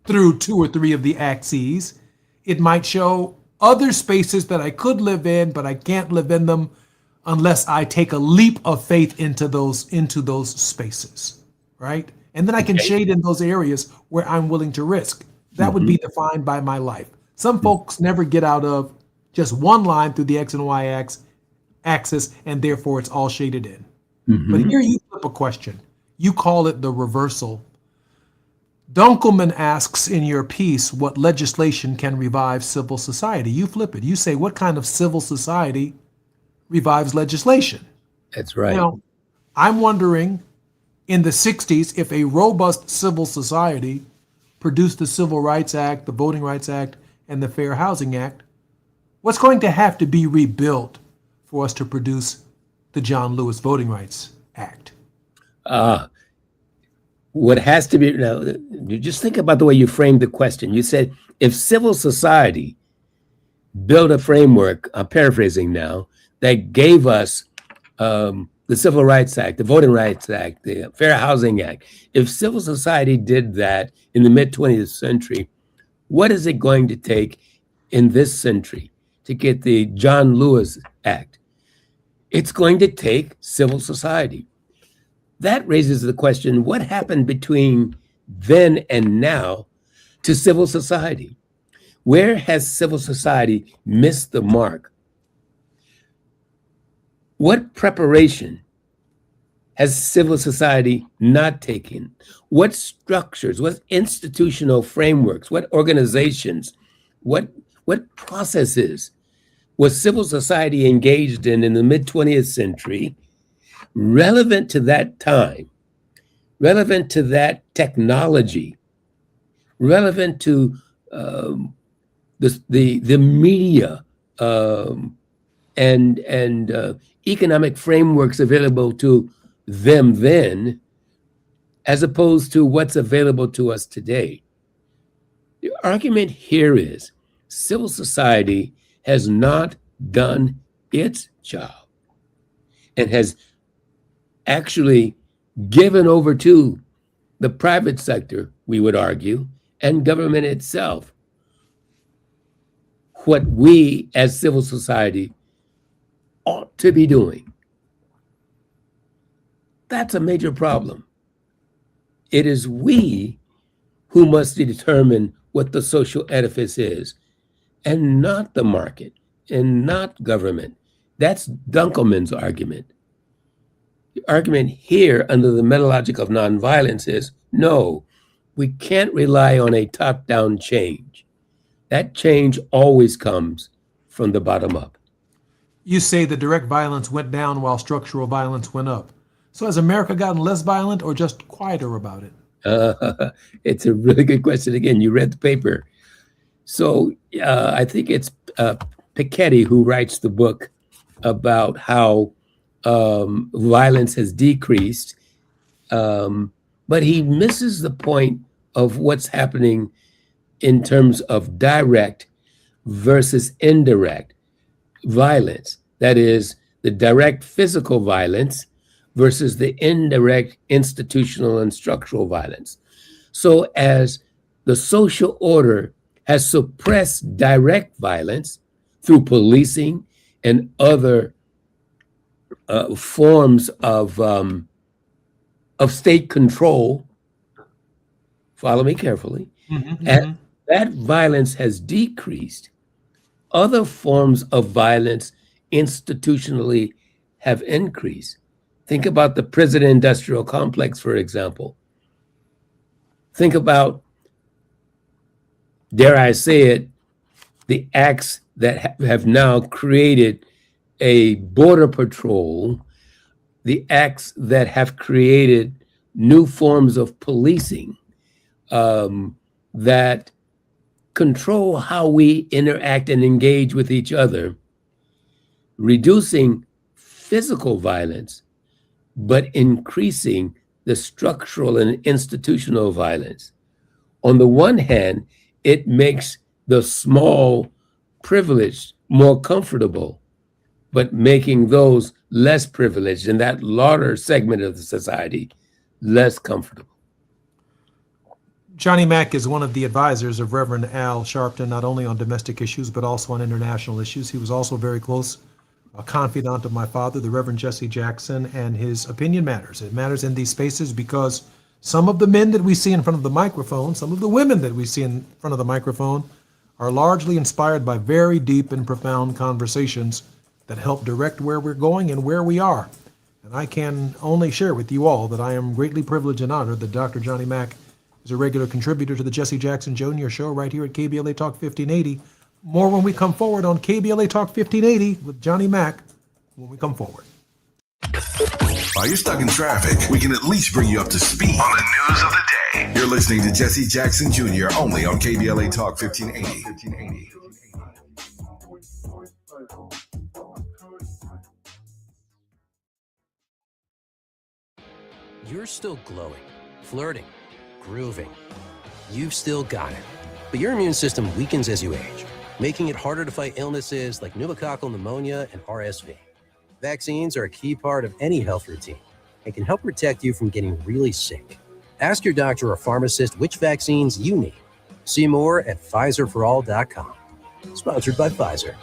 through 2 or 3 of the axes, it might show other spaces that I could live in, but I can't live in them unless I take a leap of faith into those spaces, right? And then I can shade in those areas where I'm willing to risk. That would be defined by my life. Some folks never get out of just one line through the X and Y axis, and therefore it's all shaded in. But here you flip a question. You call it the reversal. Dunkelman asks in your piece what legislation can revive civil society. You flip it. You say, what kind of civil society revives legislation? That's right. Now, I'm wondering, in the 60s, if a robust civil society produced the Civil Rights Act, the Voting Rights Act, and the Fair Housing Act, what's going to have to be rebuilt for us to produce the John Lewis Voting Rights Act? What has to be, now, you just think about the way you framed the question. You said, if civil society built a framework, I'm paraphrasing now, that gave us the Civil Rights Act, the Voting Rights Act, the Fair Housing Act, if civil society did that in the mid-20th century, what is it going to take in this century to get the John Lewis Act? It's going to take civil society. That raises the question, what happened between then and now to civil society? Where has civil society missed the mark? What preparation has civil society not taken? What structures, what institutional frameworks, what organizations, what processes was civil society engaged in the mid-20th century, relevant to that time, relevant to that technology, relevant to the media and economic frameworks available to them then, as opposed to what's available to us today? The argument here is civil society has not done its job and has actually given over to the private sector, we would argue, and government itself, what we as civil society ought to be doing. That's a major problem. It is we who must determine what the social edifice is, and not the market, and not government. That's Dunkelman's argument. The argument here under the metalogic of nonviolence is, no, we can't rely on a top-down change. That change always comes from the bottom up. You say the direct violence went down while structural violence went up. So has America gotten less violent or just quieter about it? It's a really good question. Again, you read the paper. So I think it's Piketty who writes the book about how violence has decreased, but he misses the point of what's happening in terms of direct versus indirect violence. That is, the direct physical violence versus the indirect institutional and structural violence. So as the social order has suppressed direct violence through policing and other forms of state control, follow me carefully, and that violence has decreased, other forms of violence institutionally have increased. Think about the prison industrial complex, for example. Think about, dare I say it, the acts that have now created a border patrol, the acts that have created new forms of policing that control how we interact and engage with each other, reducing physical violence, but increasing the structural and institutional violence. On the one hand, it makes the small privileged more comfortable, but making those less privileged in that larger segment of the society less comfortable. Johnny Mack is one of the advisors of Reverend Al Sharpton, not only on domestic issues, but also on international issues. He was also very close, a confidant of my father, the Reverend Jesse Jackson, and his opinion matters. It matters in these spaces because some of the men that we see in front of the microphone, some of the women that we see in front of the microphone are largely inspired by very deep and profound conversations that help direct where we're going and where we are. And I can only share with you all that I am greatly privileged and honored that Dr. Johnny Mack is a regular contributor to the Jesse Jackson Jr. Show right here at KBLA Talk 1580. More when we come forward on KBLA Talk 1580 with Johnny Mack when we come forward. While you're stuck in traffic, we can at least bring you up to speed on the news of the day. You're listening to Jesse Jackson Jr. only on KBLA Talk 1580. You're still glowing, flirting, grooving. You've still got it. But your immune system weakens as you age, making it harder to fight illnesses like pneumococcal pneumonia and RSV. Vaccines are a key part of any health routine and can help protect you from getting really sick. Ask your doctor or pharmacist which vaccines you need. See more at PfizerForAll.com. Sponsored by Pfizer.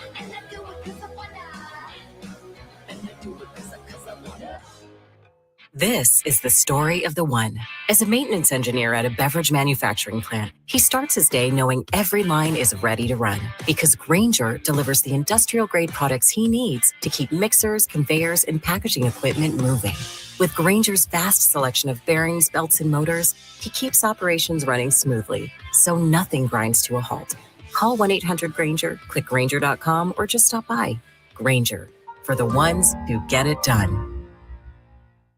This is the story of the one. As a maintenance engineer at a beverage manufacturing plant, he starts his day knowing every line is ready to run because Grainger delivers the industrial-grade products he needs to keep mixers, conveyors, and packaging equipment moving. With Grainger's vast selection of bearings, belts, and motors, he keeps operations running smoothly, so nothing grinds to a halt. Call 1-800-GRAINGER, click Grainger.com, or just stop by. Grainger, for the ones who get it done.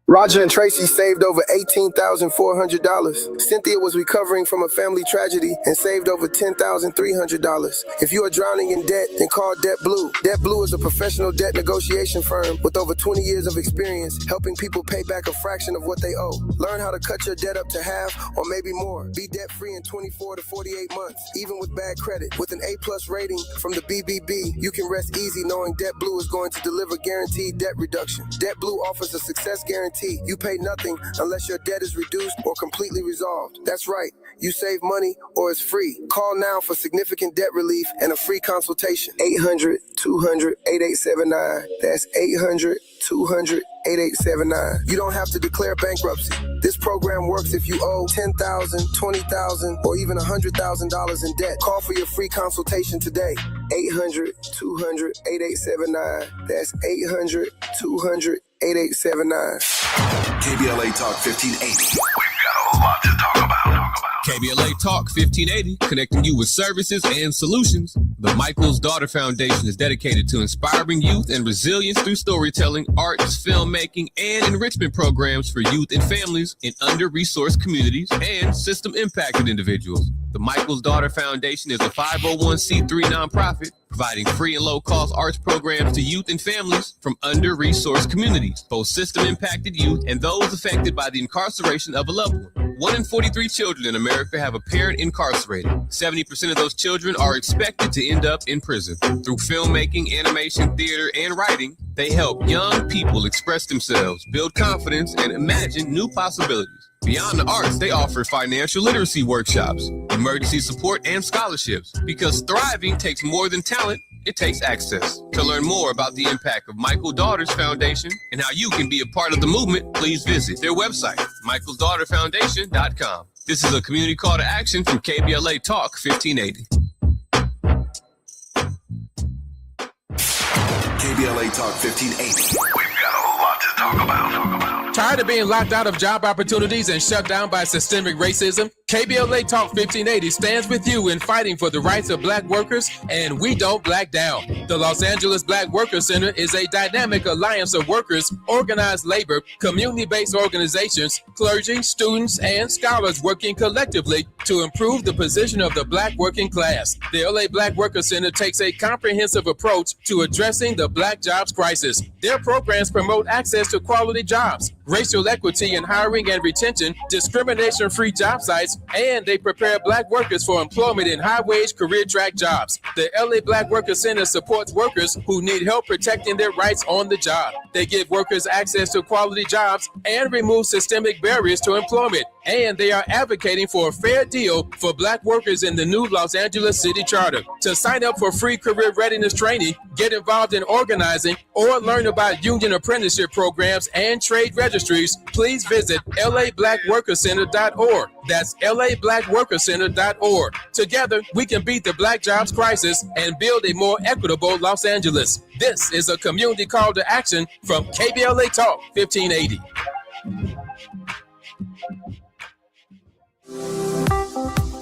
Roger and Tracy saved over $18,400. Cynthia was recovering from a family tragedy and saved over $10,300. If you are drowning in debt, then call Debt Blue. Debt Blue is a professional debt negotiation firm with over 20 years of experience helping people pay back a fraction of what they owe. Learn how to cut your debt up to half or maybe more. Be debt-free in 24 to 48 months, even with bad credit. With an A+ rating from the BBB, you can rest easy knowing Debt Blue is going to deliver guaranteed debt reduction. Debt Blue offers a success guarantee. You pay nothing unless your debt is reduced or completely resolved. That's right. You save money or it's free. Call now for significant debt relief and a free consultation. 800-200-8879. That's 800-200-8879. You don't have to declare bankruptcy. This program works if you owe $10,000, $20,000, or even $100,000 in debt. Call for your free consultation today. 800-200-8879. That's 800-200-8879. KBLA Talk 1580. We've got a lot to talk about. KBLA Talk 1580, connecting you with services and solutions. The Michael's Daughter Foundation is dedicated to inspiring youth and resilience through storytelling, arts, filmmaking, and enrichment programs for youth and families in under-resourced communities and system-impacted individuals. The Michael's Daughter Foundation is a 501c3 nonprofit providing free and low-cost arts programs to youth and families from under-resourced communities, both system-impacted youth and those affected by the incarceration of a loved one. 1 in 43 children in America have a parent incarcerated. 70% of those children are expected to end up in prison. Through filmmaking, animation, theater, and writing, they help young people express themselves, build confidence, and imagine new possibilities. Beyond the arts, they offer financial literacy workshops, emergency support, and scholarships. Because thriving takes more than talent, it takes access. To learn more about the impact of Michael Daughters Foundation and how you can be a part of the movement, please visit their website, michaelsdaughterfoundation.com. This is a community call to action from KBLA Talk 1580. KBLA Talk 1580. We've got a lot to talk about. Tired of being locked out of job opportunities and shut down by systemic racism? KBLA Talk 1580 stands with you in fighting for the rights of Black workers, and we don't black down. The Los Angeles Black Workers Center is a dynamic alliance of workers, organized labor, community-based organizations, clergy, students, and scholars working collectively to improve the position of the Black working class. The LA Black Workers Center takes a comprehensive approach to addressing the Black jobs crisis. Their programs promote access to quality jobs, racial equity in hiring and retention, discrimination-free job sites, and they prepare Black workers for employment in high-wage career track jobs. The LA Black Workers Center supports workers who need help protecting their rights on the job. They give workers access to quality jobs and remove systemic barriers to employment. And they are advocating for a fair deal for Black workers in the new Los Angeles City Charter. To sign up for free career readiness training, get involved in organizing, or learn about union apprenticeship programs and trade registries, please visit lablackworkercenter.org. That's lablackworkercenter.org. Together, we can beat the Black jobs crisis and build a more equitable Los Angeles. This is a community call to action from KBLA Talk 1580.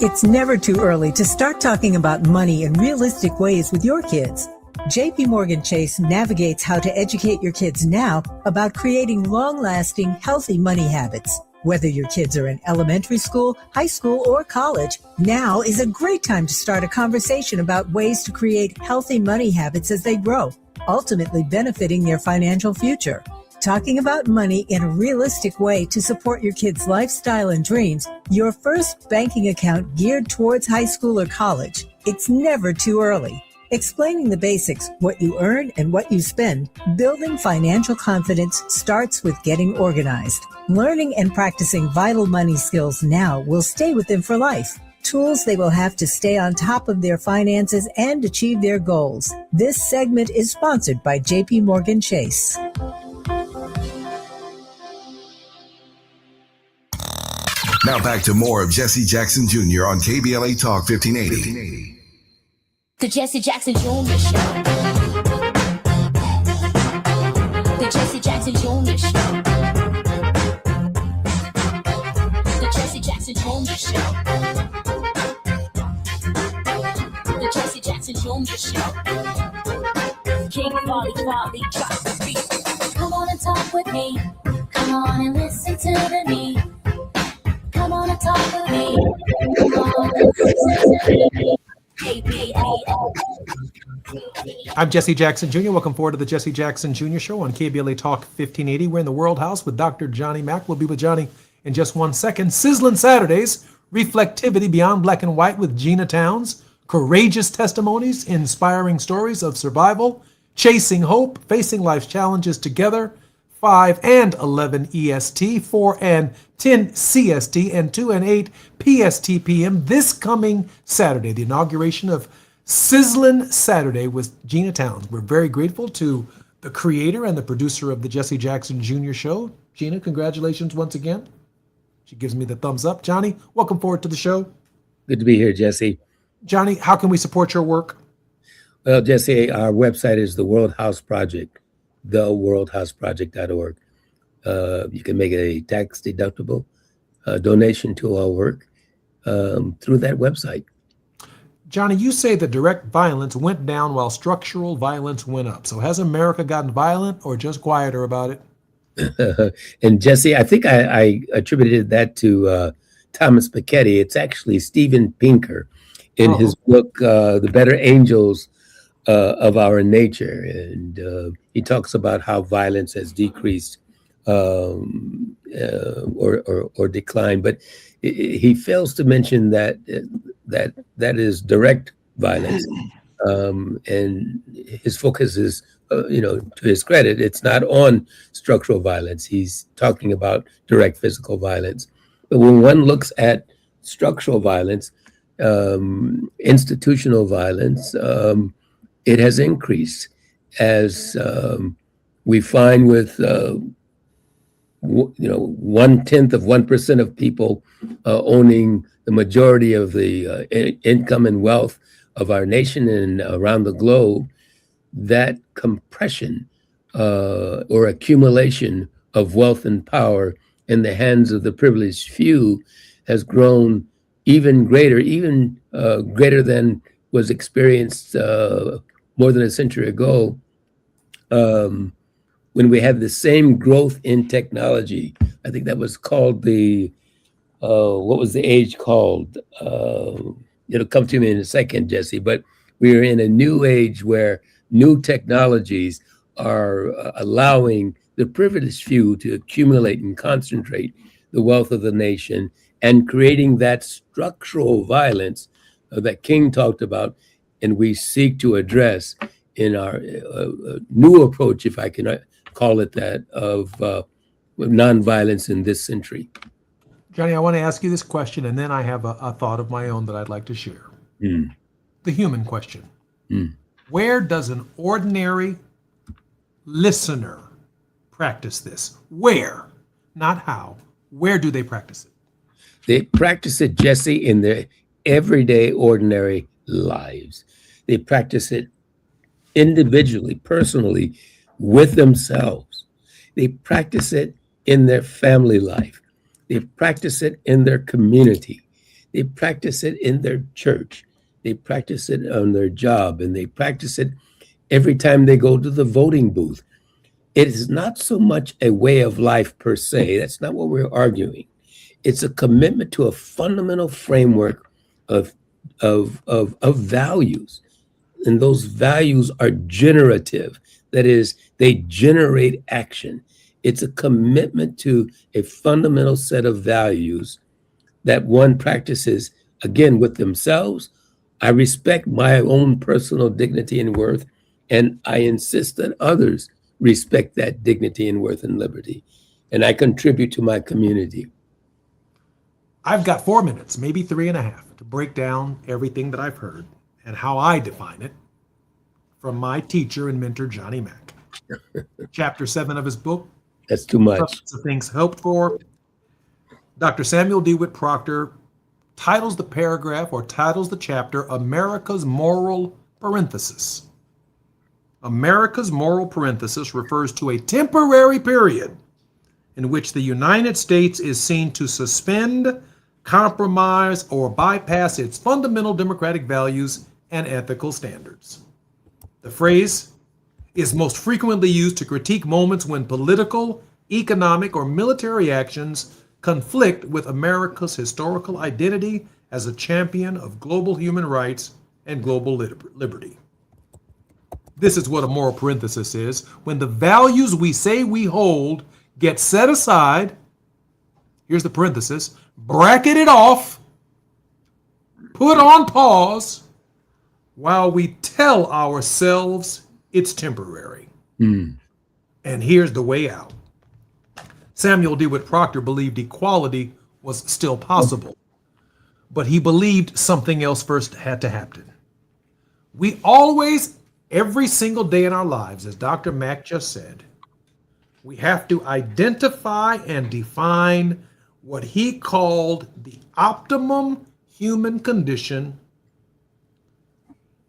It's never too early to start talking about money in realistic ways with your kids. JP Morgan Chase navigates how to educate your kids now about creating long-lasting, healthy money habits. Whether your kids are in elementary school, high school, or college, now is a great time to start a conversation about ways to create healthy money habits as they grow, ultimately benefiting their financial future. Talking about money in a realistic way to support your kids' lifestyle and dreams, your first banking account geared towards high school or college. It's never too early. Explaining the basics, what you earn and what you spend, building financial confidence starts with getting organized. Learning and practicing vital money skills now will stay with them for life. Tools they will have to stay on top of their finances and achieve their goals. This segment is sponsored by JP Morgan Chase. Now back to more of Jesse Jackson Jr. on KBLA Talk 1580. The Jesse Jackson Jr. Show. The Jesse Jackson Jr. Show. The Jesse Jackson Jr. Show. The Jesse Jackson Jr. Show. King Volley, drop the beat. Come on and talk with me. Come on and listen to me. Come on and talk with me. Come on and listen to me. I'm Jesse Jackson Jr. Welcome forward to the Jesse Jackson Jr. Show on KBLA Talk 1580. We're in the World House with Dr. Johnny Mack. We'll be with Johnny in just 1 second. Sizzling Saturdays, Reflectivity Beyond Black and White with Gina Towns. Courageous testimonies, inspiring stories of survival. Chasing hope, facing life's challenges together. 5 and 11 EST, 4 and 10 CST, and 2 and 8 PST PM this coming Saturday, the inauguration of Sizzlin' Saturday with Gina Towns. We're very grateful to the creator and the producer of the Jesse Jackson Jr. Show. Gina, congratulations once again. She gives me the thumbs up. Johnny, welcome forward to the show. Good to be here, Jesse. Johnny, how can we support your work? Well, Jesse, our website is the World House Project, theworldhouseproject.org. You can make a tax-deductible donation to our work. through that website. Johnny, you say that direct violence went down while structural violence went up. So has America gotten violent or just quieter about it? And Jesse, I think I attributed that to Thomas Piketty. It's actually Steven Pinker in his book, The Better Angels of Our Nature. And he talks about how violence has decreased or declined. But he fails to mention that is direct violence. And his focus is, to his credit, it's not on structural violence. He's talking about direct physical violence. But when one looks at structural violence, institutional violence, it has increased, as we find with 1/10% of people owning the majority of the income and wealth of our nation and around the globe. That compression or accumulation of wealth and power in the hands of the privileged few has grown even greater than was experienced more than a century ago, when we had the same growth in technology. I think that was called what was the age called? It'll come to me in a second, Jesse, but we are in a new age where new technologies are allowing the privileged few to accumulate and concentrate the wealth of the nation and creating that structural violence that King talked about, and we seek to address in our new approach, if I can call it that, of nonviolence in this century. Johnny, I want to ask you this question, and then I have a thought of my own that I'd like to share. The human question. Where does an ordinary listener practice this? Where? Not how. Where do they practice it? They practice it, Jesse, in their everyday, ordinary lives. They practice it individually, personally, with themselves. They practice it in their family life. They practice it in their community. They practice it in their church. They practice it on their job, and they practice it every time they go to the voting booth. It is not so much a way of life per se. That's not what we're arguing. It's a commitment to a fundamental framework of values. And those values are generative. That is, they generate action. It's a commitment to a fundamental set of values that one practices, again, with themselves. I respect my own personal dignity and worth, and I insist that others respect that dignity and worth and liberty. And I contribute to my community. I've got 4 minutes, maybe 3.5, to break down everything that I've heard and how I define it from my teacher and mentor, Johnny Mack. Chapter 7 of his book. That's too much. Substance of Things Hoped For. Dr. Samuel DeWitt Proctor titles the paragraph or titles the chapter America's Moral Parenthesis. America's moral parenthesis refers to a temporary period in which the United States is seen to suspend, compromise, or bypass its fundamental democratic values and ethical standards. The phrase is most frequently used to critique moments when political, economic, or military actions conflict with America's historical identity as a champion of global human rights and global liberty. This is what a moral parenthesis is. When the values we say we hold get set aside, here's the parenthesis, bracketed off, put on pause, while we tell ourselves it's temporary. And here's the way out. Samuel DeWitt Proctor believed equality was still possible, but he believed something else first had to happen. We always, every single day in our lives, as Dr. Mack just said, we have to identify and define what he called the optimum human condition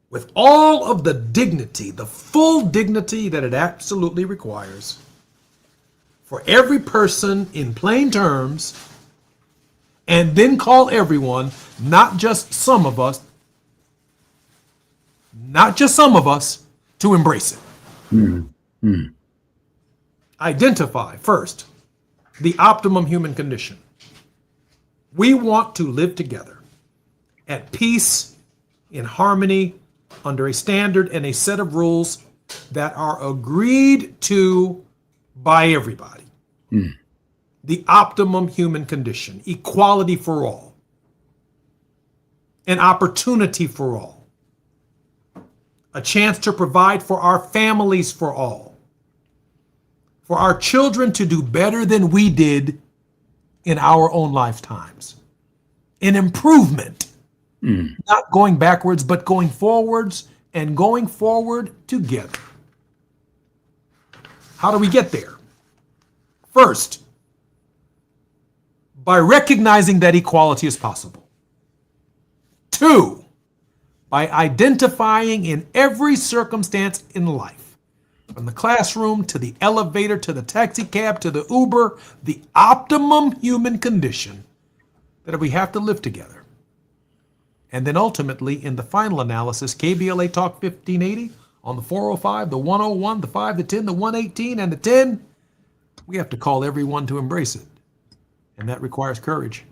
with all of the dignity, the full dignity that it absolutely requires for every person, in plain terms, And then call everyone, not just some of us, to embrace it. Identify first the optimum human condition. We want to live together at peace, in harmony, under a standard and a set of rules that are agreed to by everybody. The optimum human condition, equality for all, an opportunity for all, a chance to provide for our families for all, for our children to do better than we did in our own lifetimes. An improvement, not going backwards, but going forwards, and going forward together. How do we get there? First, by recognizing that equality is possible. 2, by identifying in every circumstance in life, from the classroom to the elevator to the taxi cab to the Uber, the optimum human condition that we have to live together. And then ultimately, in the final analysis, KBLA Talk 1580 on the 405, the 101, the 5, the 10, the 118, and the 10, we have to call everyone to embrace it. And that requires courage.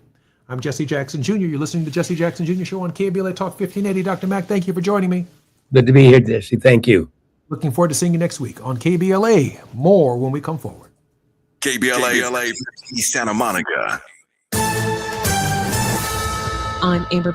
I'm Jesse Jackson Jr. You're listening to Jesse Jackson Jr. Show on KBLA Talk 1580. Dr. Mack, thank you for joining me. Good to be here, Jesse. Thank you. Looking forward to seeing you next week on KBLA. More when we come forward. KBLA East Santa Monica. I'm Amber